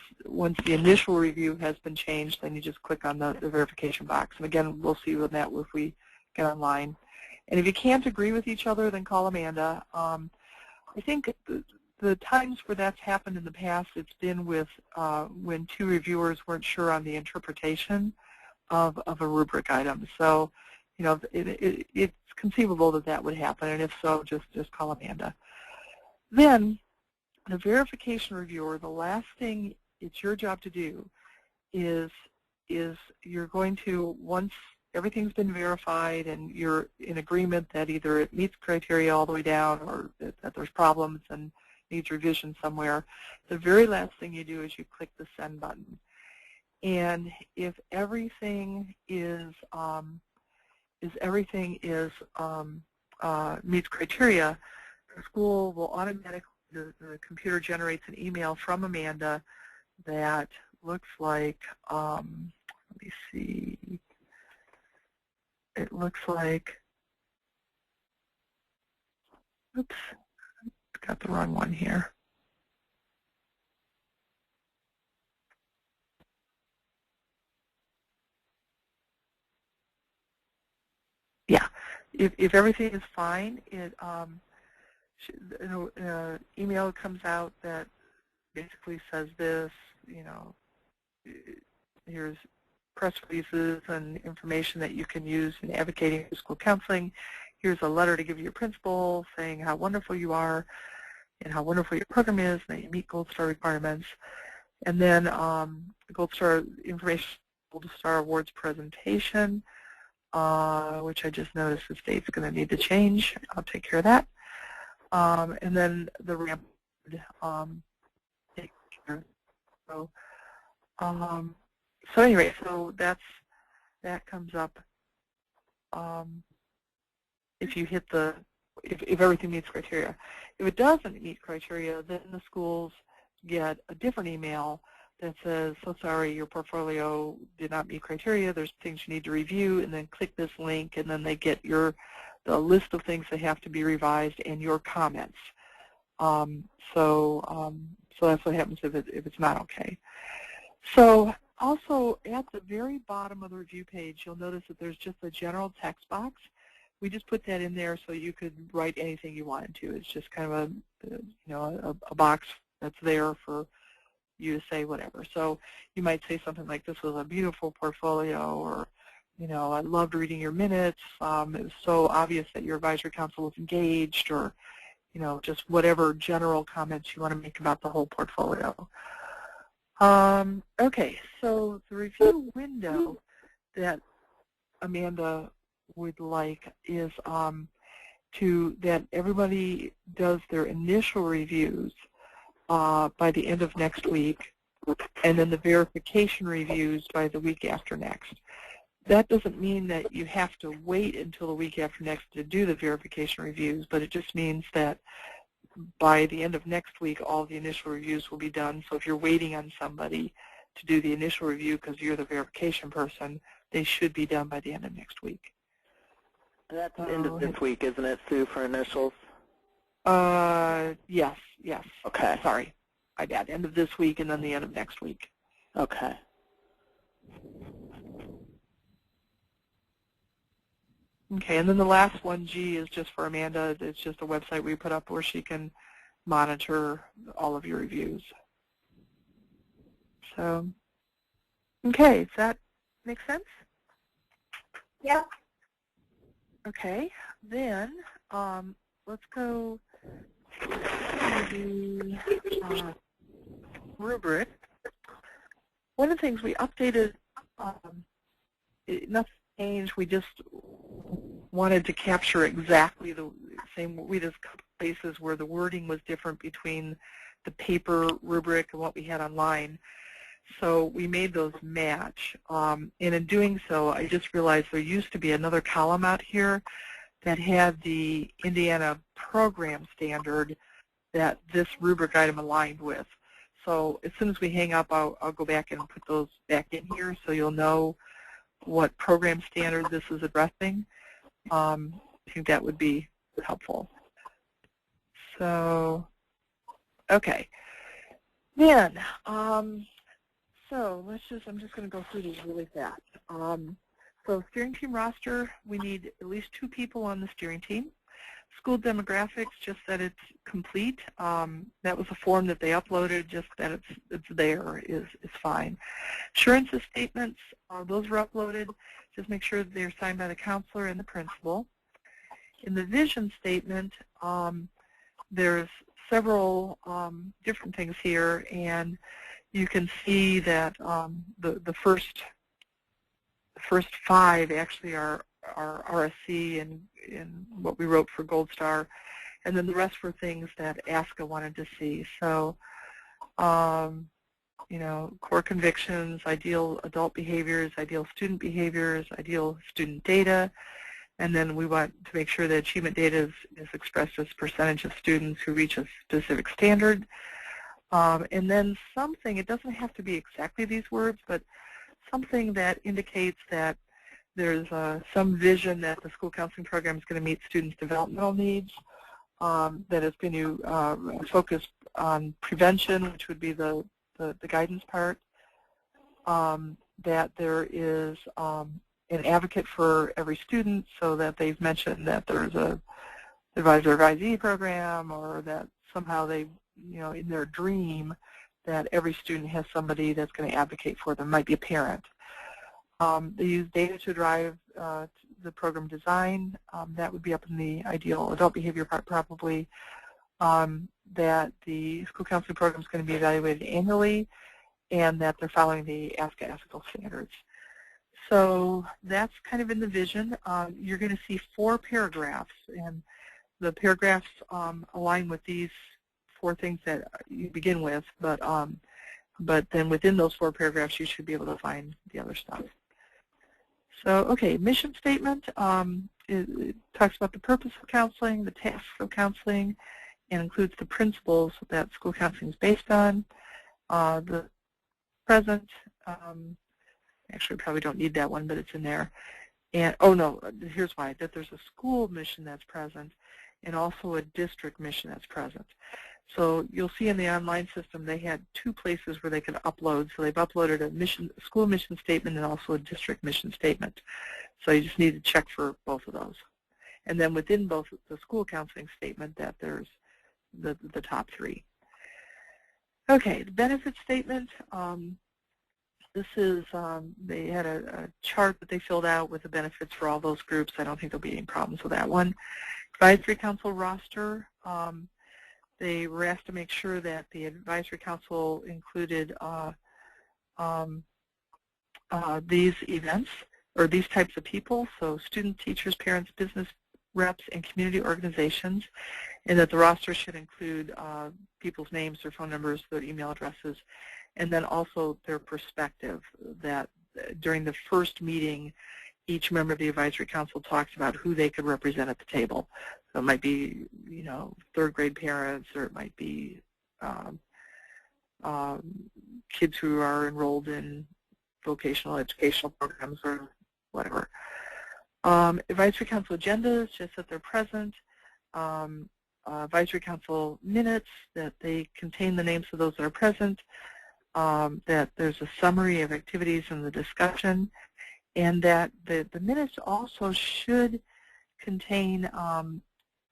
S1: initial review has been changed, then you just click on the verification box. And again, we'll see with that if we get online. And if you can't agree with each other, then call Amanda. I think the times where that's happened in the past, it's been with when 2 reviewers weren't sure on the interpretation of a rubric item. So, it's conceivable that would happen, and if so, just call Amanda. Then the verification reviewer, the last thing it's your job to do is you're going to, once everything's been verified and you're in agreement that either it meets criteria all the way down or that there's problems and needs revision somewhere, the very last thing you do is you click the send button. And if everything meets criteria, the school will automatically, the computer generates an email from Amanda that looks like, let me see. It looks like, oops, got the wrong one here. Yeah, if everything is fine, it email comes out that basically says this, you know, here's press releases and information that you can use in advocating for school counseling. Here's a letter to give your principal saying how wonderful you are and how wonderful your program is and that you meet Gold Star requirements. And then Gold Star information, Gold Star Awards presentation, which I just noticed the state's going to need to change. I'll take care of that. And then the ramp, take care. So anyway, so that comes up if you hit if everything meets criteria. If it doesn't meet criteria, then the schools get a different email that says, so sorry, your portfolio did not meet criteria, there's things you need to review, and then click this link, and then they get the list of things that have to be revised and your comments. So that's what happens if it's not okay. So also at the very bottom of the review page, you'll notice that there's just a general text box. We just put that in there so you could write anything you wanted to. It's just kind of a box that's there for you to say whatever. So you might say something like, this was a beautiful portfolio, or, you know, I loved reading your minutes. It was so obvious that your advisory council was engaged, or, you know, just whatever general comments you want to make about the whole portfolio. Okay, so the review window that Amanda would like is that everybody does their initial reviews by the end of next week, and then the verification reviews by the week after next. That doesn't mean that you have to wait until the week after next to do the verification reviews, but it just means that by the end of next week, all the initial reviews will be done. So if you're waiting on somebody to do the initial review because you're the verification person, they should be done by the end of next week.
S3: That's the end of this week, isn't it, Sue, for initials?
S1: Yes.
S3: Okay.
S1: Sorry. I got end of this week and then the end of next week.
S3: Okay.
S1: Okay, and then the last one, G, is just for Amanda. It's just a website we put up where she can monitor all of your reviews. So, okay, does that make sense?
S4: Yeah.
S1: Okay, then let's go to the rubric. One of the things we updated, nothing changed, we just wanted to capture exactly the same. We just cut places where the wording was different between the paper rubric and what we had online. So we made those match. And in doing so, I just realized there used to be another column out here that had the Indiana program standard that this rubric item aligned with. So as soon as we hang up, I'll go back and put those back in here so you'll know what program standard this is addressing. I think that would be helpful. So, okay. Then, so I'm just going to go through these really fast. So steering team roster, we need at least 2 people on the steering team. School demographics, just that it's complete. That was a form that they uploaded, just that it's there is fine. Assurances statements, those were uploaded. Just make sure that they're signed by the counselor and the principal. In the vision statement, there's several different things here, and you can see that the first 5 actually are RSC and what we wrote for Gold Star, and then the rest were things that ASCA wanted to see. So, you know, core convictions, ideal adult behaviors, ideal student behaviors, ideal student data, and then we want to make sure that achievement data is expressed as percentage of students who reach a specific standard. And then something, it doesn't have to be exactly these words, but something that indicates that there's some vision that the school counseling program is going to meet students' developmental needs, that it's going to focus on prevention, which would be the guidance part, that there is an advocate for every student, so that they've mentioned that there's a advisor-advisee program, or that somehow they, in their dream, that every student has somebody that's going to advocate for them. Might be a parent. They use data to drive the program design. That would be up in the ideal adult behavior part probably. That the school counseling program is going to be evaluated annually, and that they're following the ASCA ethical standards. So that's kind of in the vision. You're going to see 4 paragraphs, and the paragraphs align with these 4 things that you begin with, but then within those 4 paragraphs you should be able to find the other stuff. So, okay, mission statement, it talks about the purpose of counseling, the tasks of counseling, and includes the principles that school counseling is based on. The present, actually we probably don't need that one, but it's in there. And, oh no, here's why, that there's a school mission that's present and also a district mission that's present. So you'll see in the online system they had 2 places where they could upload. So they've uploaded a school mission statement and also a district mission statement. So you just need to check for both of those. And then within both the school counseling statement, that there's the top 3. Okay, the benefit statement. This is, they had a chart that they filled out with the benefits for all those groups. I don't think there'll be any problems with that one. Advisory Council roster. They were asked to make sure that the Advisory Council included these events, or these types of people, so students, teachers, parents, business reps, and community organizations, and that the roster should include people's names, their phone numbers, their email addresses, and then also their perspective, that during the first meeting, each member of the Advisory Council talks about who they could represent at the table. So it might be, 3rd grade parents, or it might be kids who are enrolled in vocational educational programs or whatever. Advisory Council agendas, just that they're present. Advisory Council minutes, that they contain the names of those that are present. That there's a summary of activities in the discussion, and that the minutes also should contain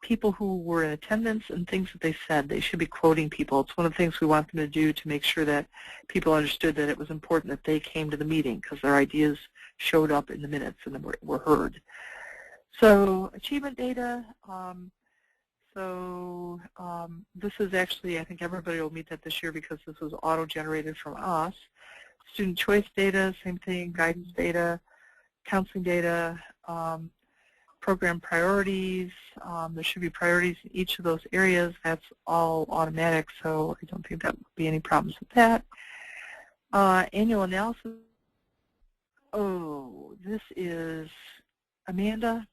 S1: people who were in attendance and things that they said. They should be quoting people. It's one of the things we want them to do to make sure that people understood that it was important that they came to the meeting, because their ideas showed up in the minutes and were heard. So achievement data. This is actually, I think everybody will meet that this year because this was auto-generated from us. Student choice data, same thing, guidance data, counseling data, program priorities. There should be priorities in each of those areas. That's all automatic, so I don't think that would be any problems with that. Annual analysis. Oh, this is, Amanda,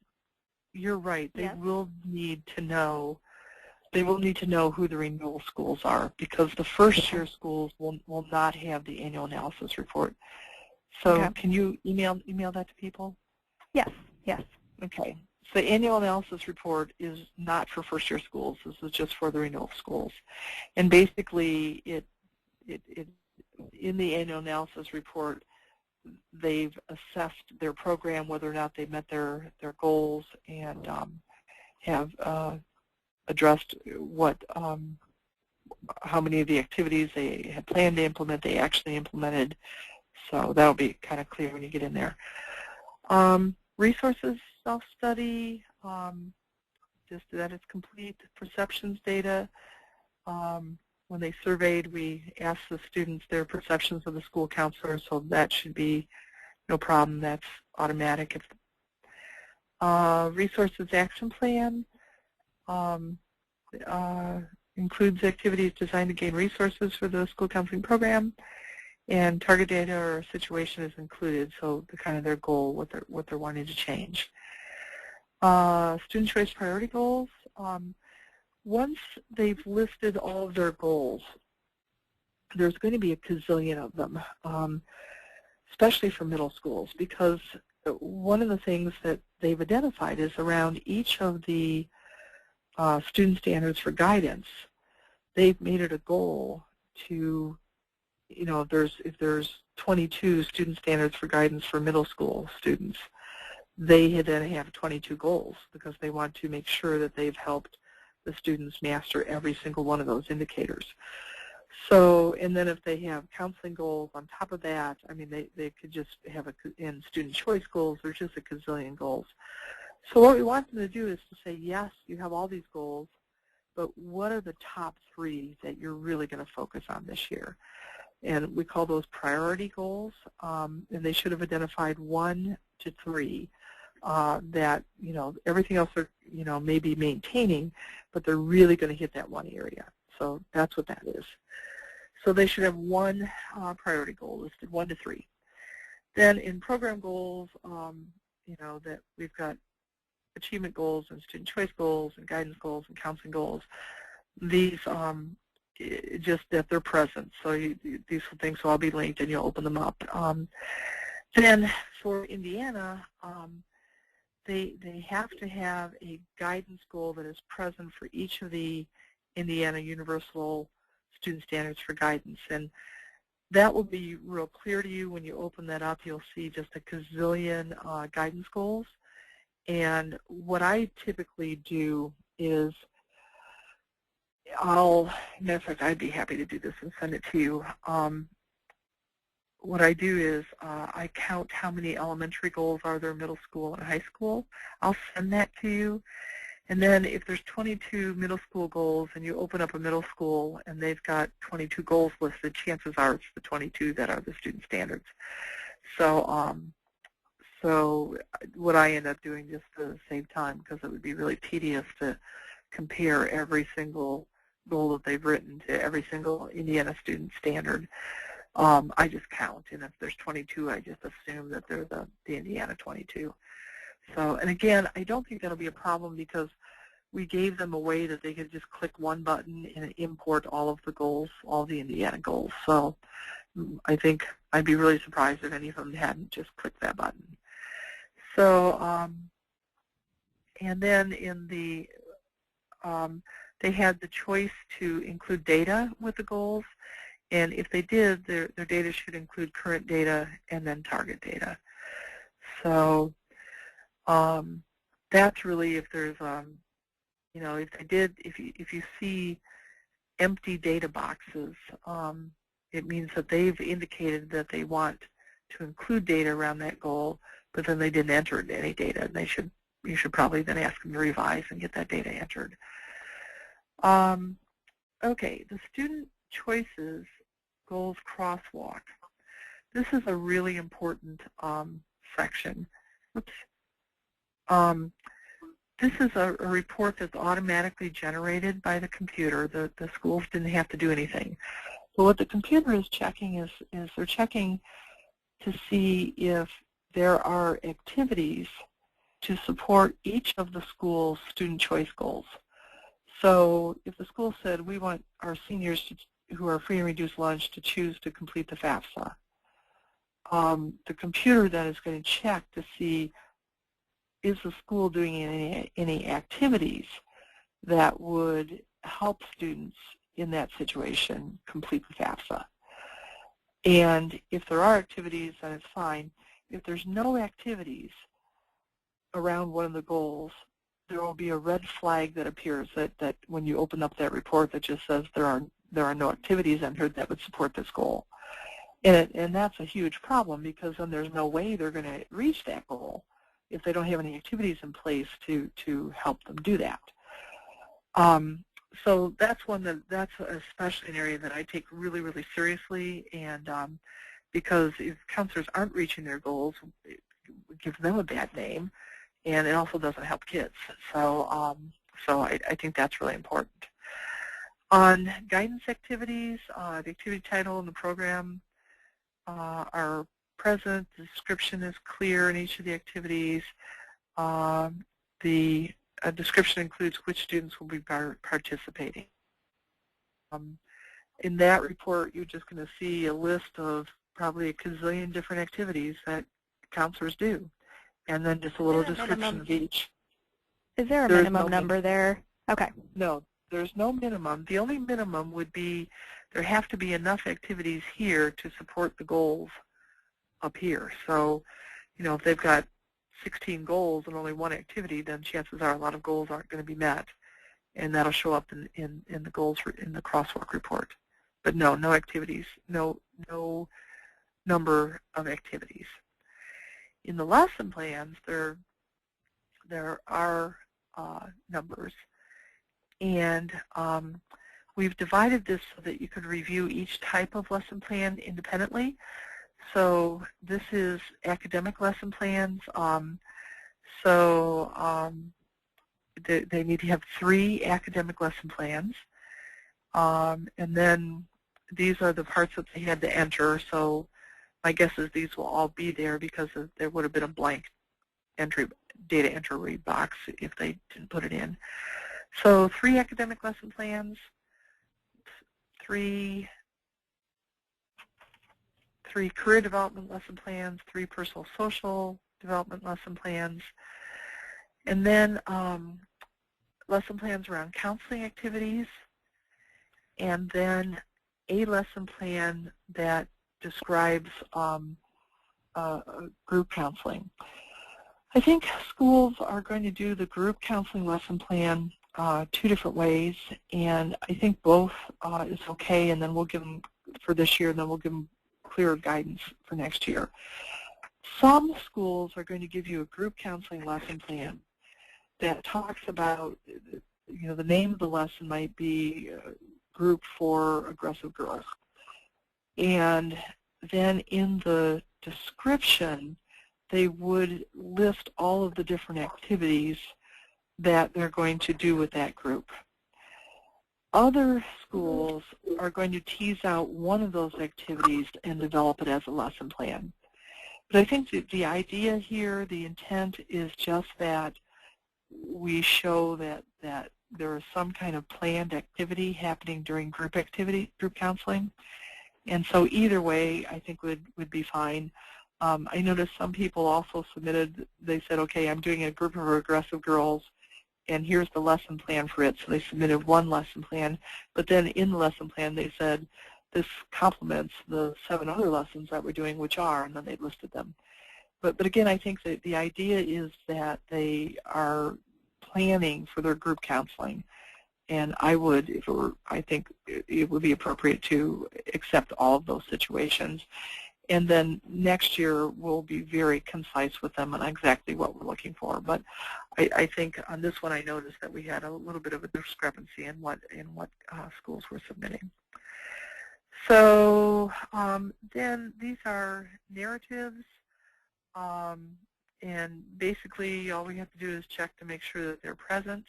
S1: you're right. They
S2: Yes.
S1: will need to know. They will need to know who the renewal schools are, because the first-year schools will not have the annual analysis report. So
S2: Okay.
S1: can you email that to people?
S2: Yes, yes.
S1: Okay. So the annual analysis report is not for first-year schools. This is just for the renewal schools. And basically, in the annual analysis report, they've assessed their program, whether or not they met their goals, and have addressed how many of the activities they had planned to implement they actually implemented. So that'll be kind of clear when you get in there. Resources, self-study, just that it's complete. Perceptions data. When they surveyed, we asked the students their perceptions of the school counselor, so that should be no problem. That's automatic. Resources action plan includes activities designed to gain resources for the school counseling program, and target data or situation is included, so the kind of their goal, what they're wanting to change. Student choice priority goals. Once they've listed all of their goals, there's going to be a gazillion of them. especially for middle schools, because one of the things that they've identified is around each of the student standards for guidance, they've made it a goal to, if there's 22 student standards for guidance for middle school students, they then have 22 goals because they want to make sure that they've helped the students master every single one of those indicators. So, and then if they have counseling goals on top of that, I mean, they could just have in student choice goals, there's just a gazillion goals. So what we want them to do is to say, yes, you have all these goals, but what are the top 3 that you're really going to focus on this year? And we call those priority goals, and they should have identified 1 to 3 that, everything else are, maybe maintaining, but they're really going to hit that one area. So that's what that is. So they should have 1 priority goal listed, 1 to 3. Then in program goals, that we've got achievement goals and student choice goals and guidance goals and counseling goals. These just that they're present. So these things will all be linked and you'll open them up. Then for Indiana, they have to have a guidance goal that is present for each of the Indiana Universal Student Standards for Guidance. And that will be real clear to you when you open that up. You'll see just a gazillion guidance goals. And what I typically do is matter of fact, I'd be happy to do this and send it to you. What I do is I count how many elementary goals are there in middle school and high school. I'll send that to you. And then if there's 22 middle school goals and you open up a middle school and they've got 22 goals listed, chances are it's the 22 that are the student standards. So so what I end up doing just to save time, because it would be really tedious to compare every single goal that they've written to every single Indiana student standard, I just count, and if there's 22, I just assume that they're the Indiana 22. So, and again, I don't think that'll be a problem because we gave them a way that they could just click one button and import all of the goals, all the Indiana goals. So I think I'd be really surprised if any of them hadn't just clicked that button. So, and then in the, they had the choice to include data with the goals. And if they did, their data should include current data and then target data. So that's really if there's, if they did, if you see empty data boxes, it means that they've indicated that they want to include data around that goal, but then they didn't enter any data, and you should probably then ask them to revise and get that data entered. Okay, the student choices goals crosswalk. This is a really important section. Oops. This is a report that's automatically generated by the computer. The schools didn't have to do anything. So what the computer is checking is they're checking to see if there are activities to support each of the school's student choice goals. So if the school said, we want our seniors who are free and reduced lunch to choose to complete the FAFSA, the computer then is going to check to see, is the school doing any activities that would help students in that situation complete the FAFSA. And if there are activities, then it's fine. If there's no activities around one of the goals, there will be a red flag that appears that when you open up that report that just says there are no activities entered that would support this goal. And that's a huge problem because then there's no way they're going to reach that goal if they don't have any activities in place to help them do that. So that's that's especially an area that I take really, really seriously, and because if counselors aren't reaching their goals, it gives them a bad name, and it also doesn't help kids. So so I think that's really important. On guidance activities, the activity title and the program are present. The description is clear in each of the activities. The description includes which students will be participating. In that report, you're just going to see a list of probably a gazillion different activities that counselors do, and then just a little description of each.
S2: Is there a minimum number there? Okay.
S1: No, there's no minimum. The only minimum would be there have to be enough activities here to support the goals up here. So, you know, if they've got 16 goals and only one activity, then chances are a lot of goals aren't going to be met, and that'll show up in the goals in the crosswalk report. But no activities, no number of activities. In the lesson plans, there are numbers, and we've divided this so that you can review each type of lesson plan independently. So this is academic lesson plans. They need to have 3 academic lesson plans, and then these are the parts that they had to enter. So my guess is these will all be there because there would have been a blank data entry box if they didn't put it in. So 3 academic lesson plans, 3 career development lesson plans, 3 personal social development lesson plans, and then lesson plans around counseling activities, and then a lesson plan that describes group counseling. I think schools are going to do the group counseling lesson plan 2 different ways, and I think both is okay, and then we'll give them for this year, and then we'll give them clearer guidance for next year. Some schools are going to give you a group counseling lesson plan that talks about, you know, the name of the lesson might be Group for Aggressive Girls. And then in the description, they would list all of the different activities that they're going to do with that group. Other schools are going to tease out one of those activities and develop it as a lesson plan. But I think that the idea here, the intent is just that we show that there is some kind of planned activity happening during group counseling. And so either way, I think would be fine. I noticed some people also submitted, they said, okay, I'm doing a group of aggressive girls, and here's the lesson plan for it. So they submitted 1 lesson plan, but then in the lesson plan they said, this complements the 7 other lessons that we're doing, which are, and then they listed them. But again, I think that the idea is that they are planning for their group counseling, and I think it would be appropriate to accept all of those situations. And then next year we'll be very concise with them on exactly what we're looking for. But I think on this one I noticed that we had a little bit of a discrepancy in what schools were submitting. So then these are narratives, and basically all we have to do is check to make sure that they're present.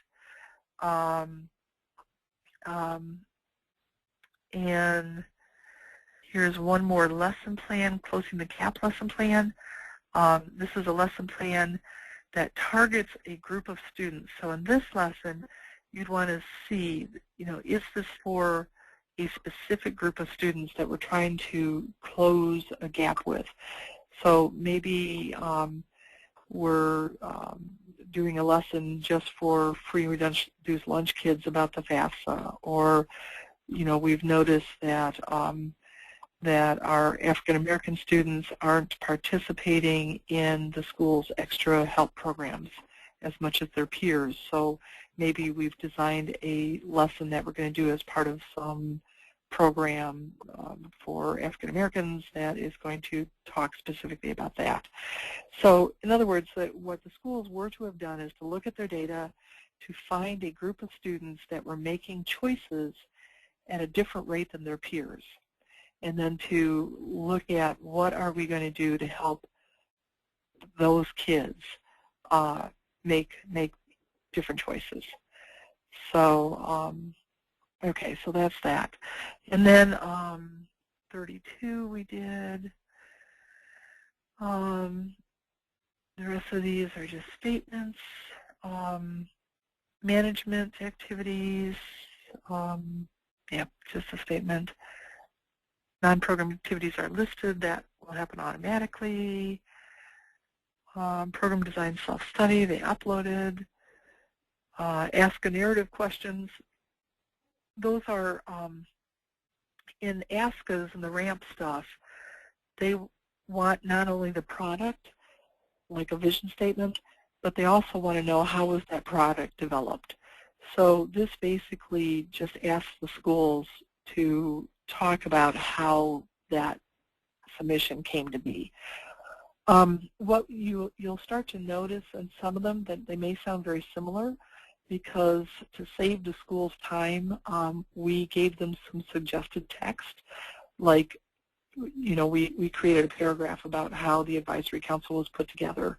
S1: And here's one more lesson plan, Closing the Gap lesson plan. This is a lesson plan that targets a group of students. So in this lesson, you'd want to see, you know, is this for a specific group of students that we're trying to close a gap with? So maybe we're doing a lesson just for free reduced lunch kids about the FAFSA, or, you know, we've noticed that that our African American students aren't participating in the school's extra help programs as much as their peers. So maybe we've designed a lesson that we're going to do as part of some program for African Americans that is going to talk specifically about that. So in other words, what the schools were to have done is to look at their data to find a group of students that were making choices at a different rate than their peers, and then to look at what are we going to do to help those kids make different choices. So okay, so that's that. And then 32 we did. The rest of these are just statements, management activities, yeah, just a statement. Non-program activities are listed. That will happen automatically. Program design self-study, they uploaded. Ask a narrative questions. Those are in ASCAs and the RAMP stuff. They want not only the product, like a vision statement, but they also want to know how was that product developed. So this basically just asks the schools to talk about how that submission came to be. What you'll start to notice in some of them that they may sound very similar, because to save the school's time, we gave them some suggested text, like, you know, we created a paragraph about how the advisory council was put together,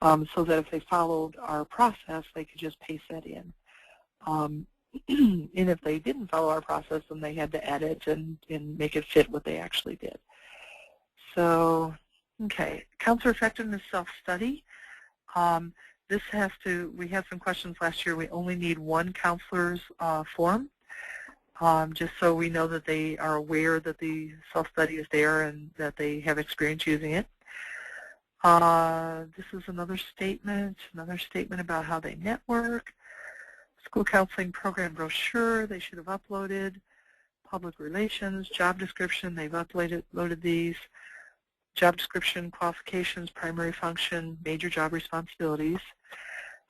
S1: so that if they followed our process, they could just paste that in. And if they didn't follow our process, then they had to edit and make it fit what they actually did. So, okay, counselor effectiveness self-study. This has to, we had some questions last year. We only need one counselor's form, just so we know that they are aware that the self-study is there and that they have experience using it. This is another statement about how they network. School counseling program brochure, they should have uploaded. Public relations, job description, they've loaded these. Job description, qualifications, primary function, major job responsibilities.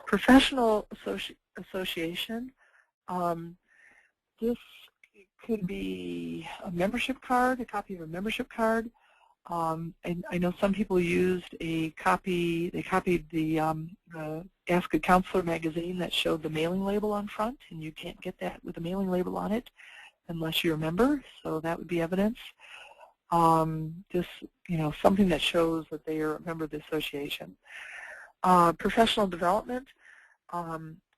S1: Professional association, this could be a membership card, a copy of a membership card. And I know some people used a copy, they copied the Ask a Counselor magazine that showed the mailing label on front, and you can't get that with a mailing label on it unless you're a member, so that would be evidence. Just, you know, something that shows that they are a member of the association. Professional development,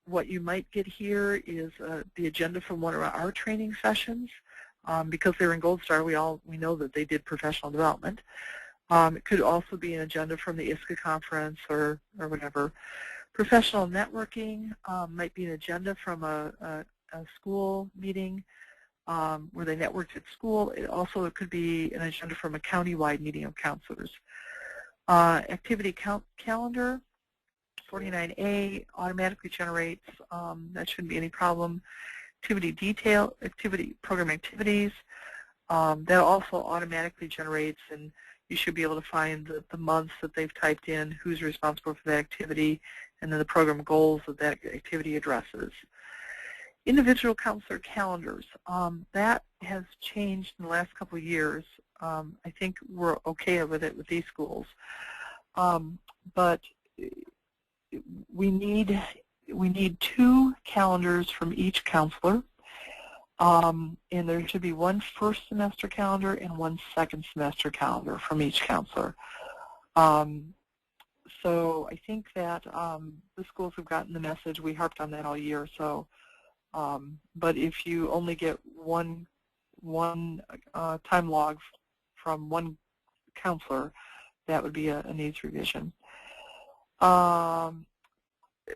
S1: what you might get here is the agenda from one of our training sessions. Because they're in Gold Star, we know that they did professional development. It could also be an agenda from the ISCA conference or whatever. Professional networking might be an agenda from a school meeting where they networked at school. It could be an agenda from a county-wide meeting of counselors. Activity calendar, 49A, automatically generates. That shouldn't be any problem. Activity detail, program activities, that also automatically generates, and you should be able to find the months that they've typed in, who's responsible for that activity, and then the program goals that that activity addresses. Individual counselor calendars, that has changed in the last couple of years. I think we're okay with it with these schools, but we need 2 calendars from each counselor, and there should be 1 first semester calendar and 1 second semester calendar from each counselor. So I think that the schools have gotten the message. We harped on that all year. So, but if you only get one time log from 1 counselor, that would be a needs revision.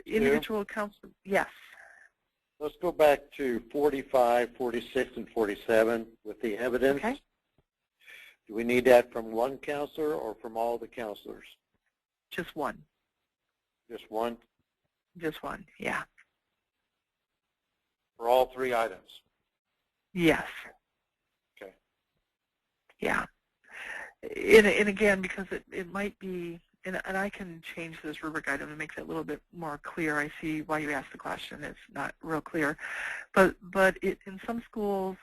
S1: Individual counselor, yes.
S5: Let's go back to 45, 46, and 47 with the evidence.
S1: Okay.
S5: Do we need that from 1 counselor or from all the counselors?
S1: Just 1.
S5: Just 1?
S1: Just 1, yeah.
S5: For all 3 items?
S1: Yes.
S5: Okay.
S1: Yeah. And again, because it might be, and I can change this rubric item to make that a little bit more clear. I see why you asked the question. It's not real clear. But in some schools,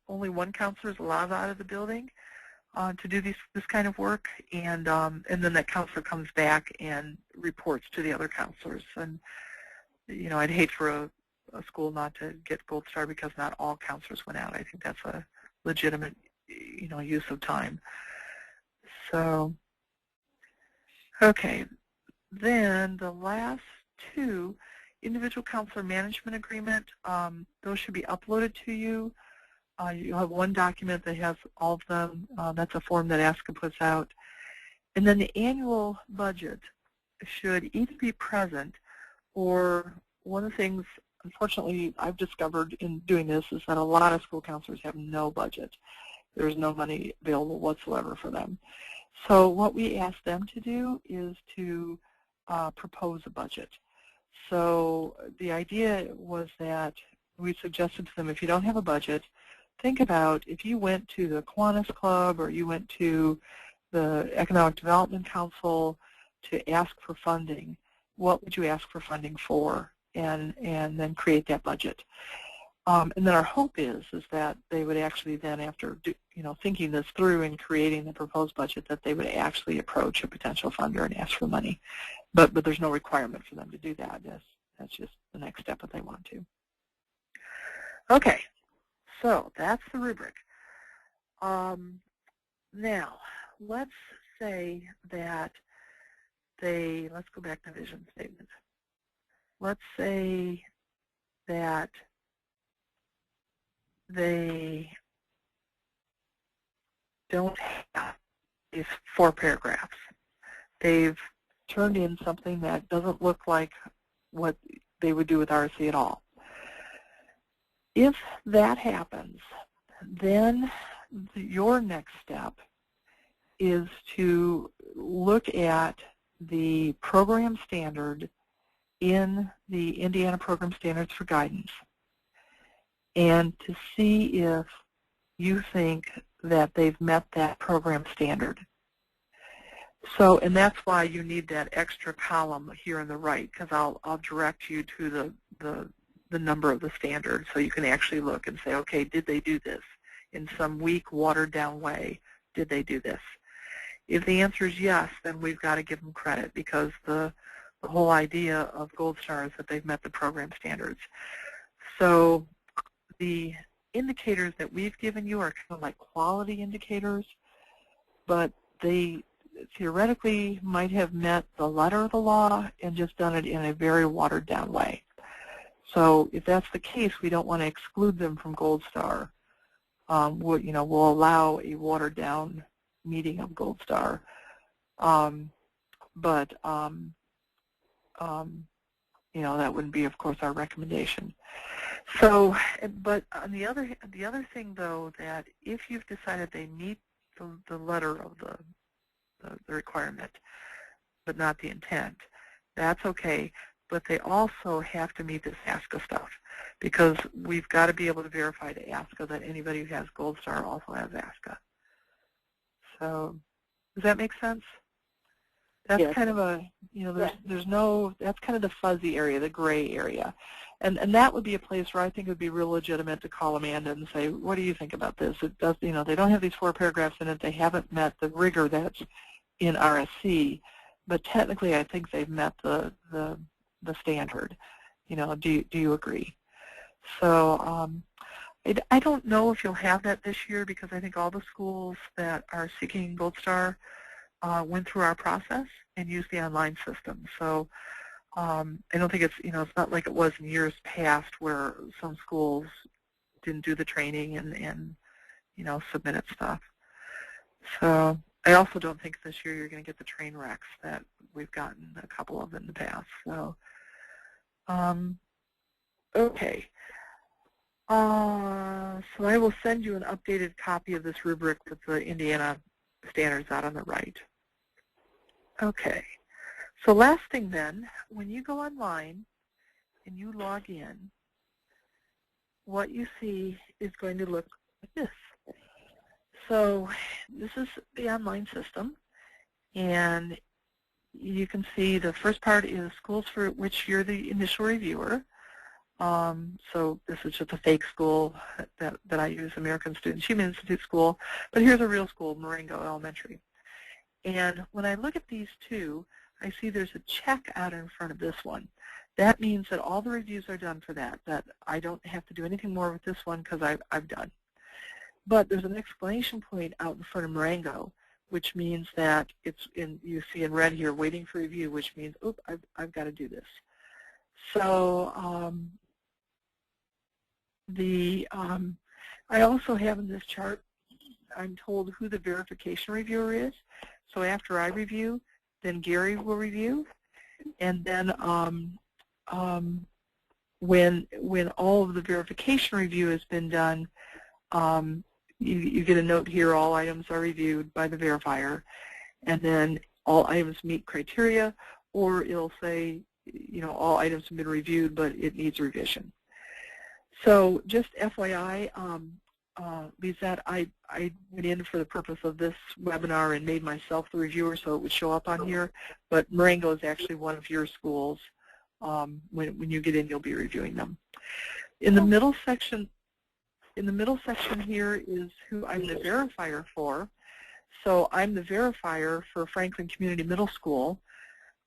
S1: only 1 counselor is allowed out of the building to do this kind of work, and then that counselor comes back and reports to the other counselors. And, you know, I'd hate for a school not to get Gold Star because not all counselors went out. I think that's a legitimate, you know, use of time. So, okay, then the last 2, individual counselor management agreement, those should be uploaded to you. You'll have 1 document that has all of them. That's a form that ASCA puts out. And then the annual budget should either be present, or one of the things, unfortunately, I've discovered in doing this is that a lot of school counselors have no budget. there's no money available whatsoever for them. So what we asked them to do is to propose a budget. So the idea was that we suggested to them, if you don't have a budget, think about if you went to the Kiwanis Club or you went to the Economic Development Council to ask for funding, what would you ask for funding for, and then create that budget. And then our hope is that they would actually then, after thinking this through and creating the proposed budget, that they would actually approach a potential funder and ask for money. But there's no requirement for them to do that. That's just the next step if they want to. Okay, so that's the rubric. Now, let's say that let's go back to vision statement. Let's say that they don't have these 4 paragraphs. They've turned in something that doesn't look like what they would do with RSC at all. If that happens, then your next step is to look at the program standard in the Indiana Program Standards for Guidance and to see if you think that they've met that program standard. So, and that's why you need that extra column here on the right, because I'll direct you to the number of the standard so you can actually look and say, okay, did they do this in some weak, watered-down way? Did they do this? If the answer is yes, then we've got to give them credit, because the whole idea of Gold Star is that they've met the program standards. So the indicators that we've given you are kind of like quality indicators, but they theoretically might have met the letter of the law and just done it in a very watered-down way. So if that's the case, we don't want to exclude them from Gold Star. We'll allow a watered-down meeting of Gold Star, that wouldn't be, of course, our recommendation. So, but on the other thing, though, that if you've decided they meet the letter of the requirement, but not the intent, that's okay. But they also have to meet this ASCA stuff, because we've got to be able to verify to ASCA that anybody who has Gold Star also has ASCA. So, does that make sense? That's yes. Kind of a, there's no, that's kind of the fuzzy area, the gray area. And that would be a place where I think it would be real legitimate to call Amanda and say, what do you think about this? It does, they don't have these 4 paragraphs in it. They haven't met the rigor that's in RSC, but technically I think they've met the standard. Do you agree? So I don't know if you'll have that this year, because I think all the schools that are seeking Gold Star went through our process and used the online system. So I don't think it's not like it was in years past where some schools didn't do the training and submitted stuff. So I also don't think this year you're going to get the train wrecks that we've gotten a couple of in the past. So okay. So I will send you an updated copy of this rubric with the Indiana standards out on the right. Okay. So last thing then, when you go online and you log in, what you see is going to look like this. So this is the online system, and you can see the first part is schools for which you're the initial reviewer. So this is just a fake school that I use, American Student Achievement Institute School, but here's a real school, Marengo Elementary. And when I look at these two, I see there's a check out in front of this one. That means that all the reviews are done for that I don't have to do anything more with this one because I've done. But there's an exclamation point out in front of Marengo, which means that it's you see in red here, waiting for review, which means, oop, I've got to do this. So I also have in this chart, I'm told who the verification reviewer is. So after I review, then Gary will review, and then when all of the verification review has been done, you get a note here, all items are reviewed by the verifier, and then all items meet criteria, or it'll say, all items have been reviewed, but it needs revision. So just FYI, Lisette, I went in for the purpose of this webinar and made myself the reviewer so it would show up on here, but Marengo is actually one of your schools. When you get in, you'll be reviewing them. In the middle section here is who I'm the verifier for. So I'm the verifier for Franklin Community Middle School,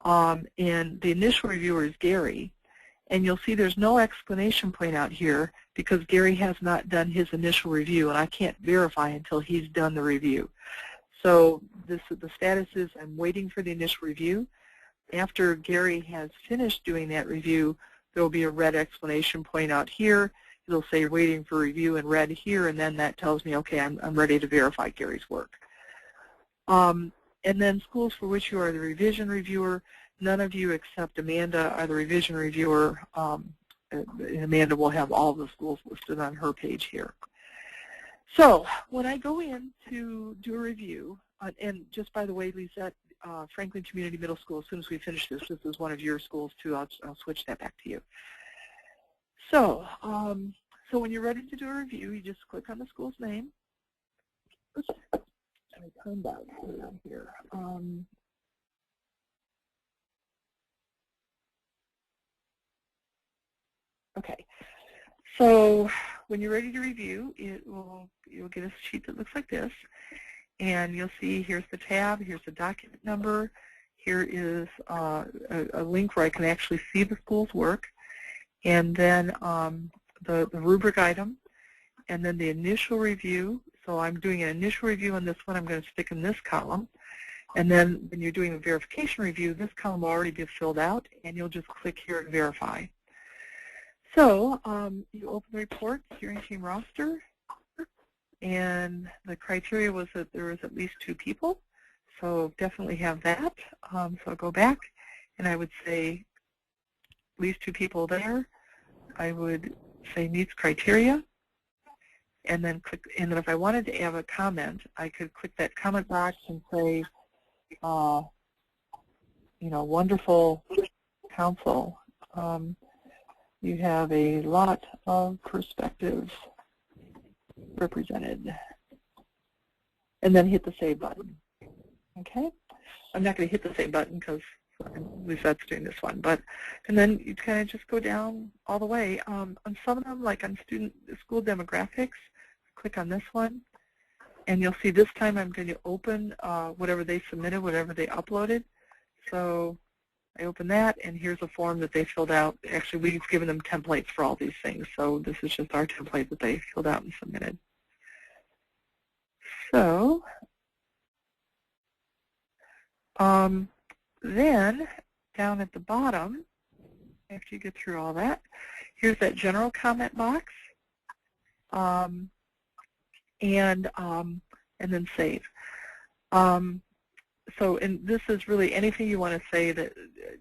S1: and the initial reviewer is Gary. And you'll see there's no explanation point out here because Gary has not done his initial review, and I can't verify until he's done the review. So the status is I'm waiting for the initial review. After Gary has finished doing that review, there will be a red explanation point out here. It'll say waiting for review in red here, and then that tells me, okay, I'm ready to verify Gary's work. And then schools for which you are the revision reviewer, none of you except Amanda are the revision reviewer. Amanda will have all the schools listed on her page here. So when I go in to do a review, and just by the way, Lisette, Franklin Community Middle School, as soon as we finish this is one of your schools too. I'll switch that back to you. So, so when you're ready to do a review, you just click on the school's name. Oops, I turned out here. Okay, so when you're ready to review, you'll get a sheet that looks like this, and you'll see here's the tab, here's the document number, here is a link where I can actually see the school's work, and then the rubric item, and then the initial review. So I'm doing an initial review on this one. I'm going to stick in this column, and then when you're doing a verification review, this column will already be filled out, and you'll just click here to verify. So you open the report, hearing team roster, and the criteria was that there was at least 2 people. So definitely have that. So I'll go back, and I would say at least 2 people there. I would say meets criteria, and then click. And then if I wanted to have a comment, I could click that comment box and say, wonderful council. You have a lot of perspectives represented. And then hit the save button. Okay? I'm not going to hit the save button because Lisette's doing this one. And then you kind of just go down all the way. On some of them, like on school demographics, click on this one. And you'll see this time I'm going to open whatever they submitted, whatever they uploaded. So I open that, and here's a form that they filled out. Actually, we've given them templates for all these things, so this is just our template that they filled out and submitted. So then down at the bottom, after you get through all that, here's that general comment box, and then save. So, and this is really anything you want to say that,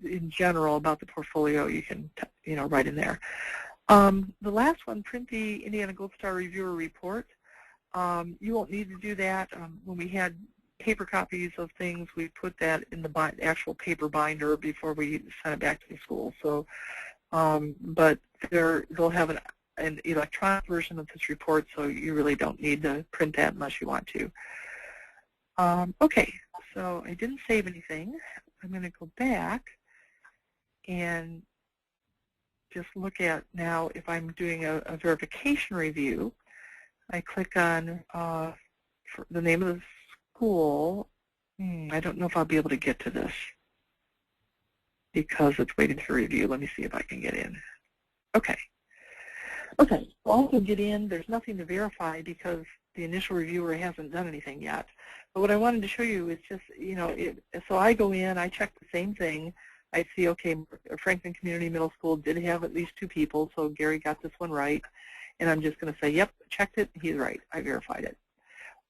S1: in general, about the portfolio, you can, write in there. The last one, print the Indiana Gold Star Reviewer Report. You won't need to do that. When we had paper copies of things, we put that in the actual paper binder before we sent it back to the school. So, but they'll have an electronic version of this report, so you really don't need to print that unless you want to. Okay, so I didn't save anything. I'm going to go back and just look at now if I'm doing a verification review. I click on the name of the school. I don't know if I'll be able to get to this because it's waiting for review. Let me see if I can get in. Okay. Okay, well, I can get in. There's nothing to verify because the initial reviewer hasn't done anything yet. But what I wanted to show you is just, so I go in, I check the same thing. I see, okay, Franklin Community Middle School did have at least 2 people, so Gary got this one right. And I'm just going to say, yep, checked it, he's right, I verified it.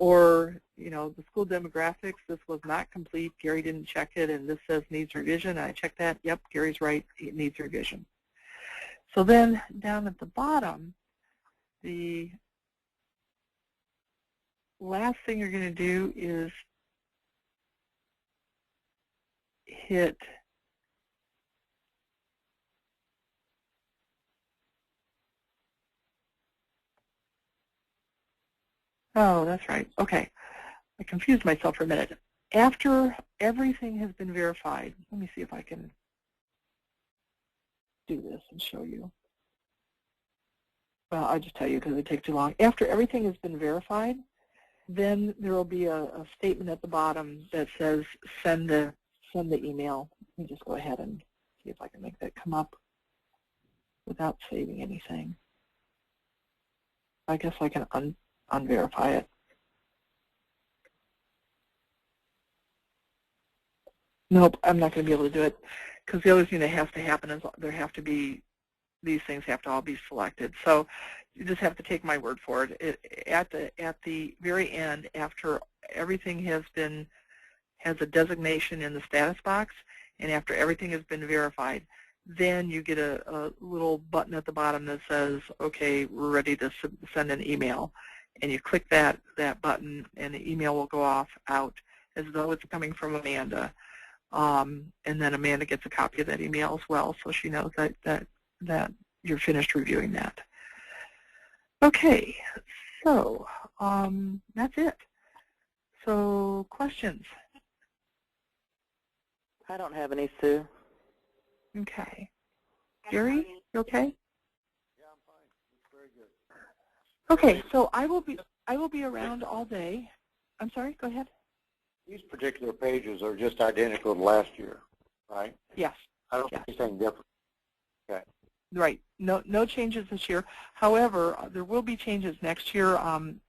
S1: Or, the school demographics, this was not complete, Gary didn't check it, and this says needs revision, and I checked that, yep, Gary's right, it needs revision. So then down at the bottom, the last thing you're going to do is hit oh, that's right. Okay. I confused myself for a minute. After everything has been verified, let me see if I can do this and show you. Well, I'll just tell you because it takes too long. After everything has been verified, then there will be a statement at the bottom that says send the email. Let me just go ahead and see if I can make that come up without saving anything. I guess I can unverify it. Nope, I'm not going to be able to do it because the other thing that has to happen is these things have to all be selected. So you just have to take my word for it. At the very end, after everything has a designation in the status box, and after everything has been verified, then you get a little button at the bottom that says, okay, we're ready to send an email. And you click that button, and the email will go out as though it's coming from Amanda. And then Amanda gets a copy of that email as well, so she knows that you're finished reviewing that. Okay, so that's it. So questions?
S3: I don't have any, Sue.
S1: Okay. Gary, you okay?
S5: Yeah, I'm fine. It's very good.
S1: Okay, so I will be around all day. I'm sorry, go ahead.
S5: These particular pages are just identical to last year, right?
S1: Yes.
S5: I don't see anything different. Okay.
S1: Right. No changes this year. However, there will be changes next year.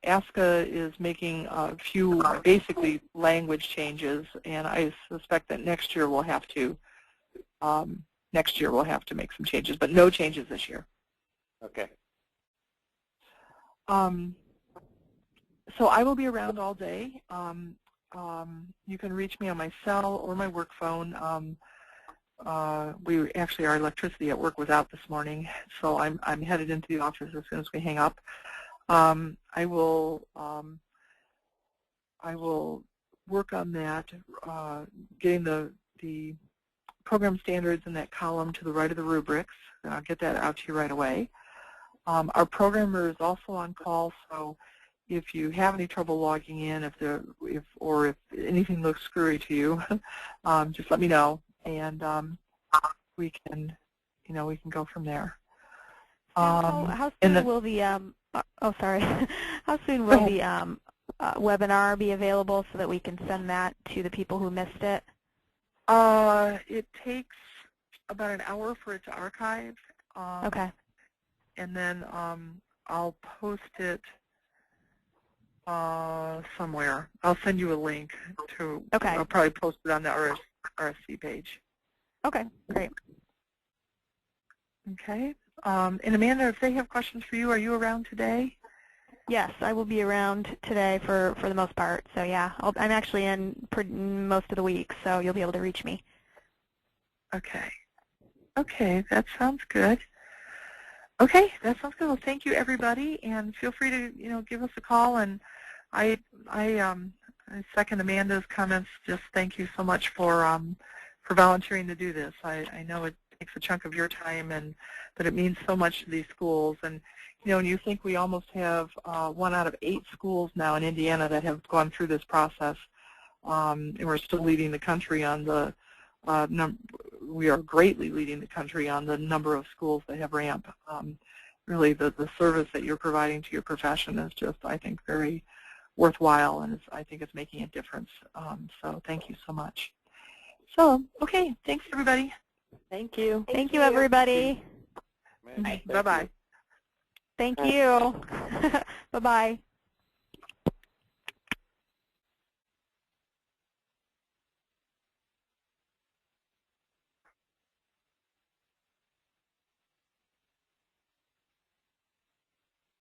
S1: ASCA is making a few basically language changes, and I suspect that next year we'll have to make some changes, but no changes this year.
S5: Okay.
S1: So I will be around all day. You can reach me on my cell or my work phone. Our electricity at work was out this morning, so I'm headed into the office as soon as we hang up. I will work on that, getting the program standards in that column to the right of the rubrics, and I'll get that out to you right away. Our programmer is also on call, so if you have any trouble logging in, if anything looks screwy to you, just let me know, and we can go from there.
S2: How soon will the how soon will the webinar be available so that we can send that to the people who missed it?
S1: It takes about an hour for it to archive.
S2: Okay.
S1: And then I'll post it somewhere. I'll send you a link to.
S2: Okay.
S1: I'll probably post it on the RSC page.
S2: Okay, great.
S1: Okay. And Amanda, if they have questions for you, are you around today?
S2: Yes, I will be around today for the most part. So yeah, I'm actually in most of the week, so you'll be able to reach me.
S1: Okay. Okay, that sounds good. Okay, that sounds good. Well, thank you, everybody, and feel free to give us a call. And I second Amanda's comments. Just thank you so much for volunteering to do this. I know it takes a chunk of your time, but it means so much to these schools. And and you think we almost have 1 out of 8 schools now in Indiana that have gone through this process, and we're still leading the country on the we are greatly leading the country on the number of schools that have RAMP. Really, the service that you're providing to your profession is just, I think, very worthwhile, and I think it's making a difference. So thank you so much. So, okay, thanks, everybody.
S3: Thank you.
S2: Thank you, everybody.
S5: Bye.
S1: Bye-bye.
S2: Thank you. Bye-bye.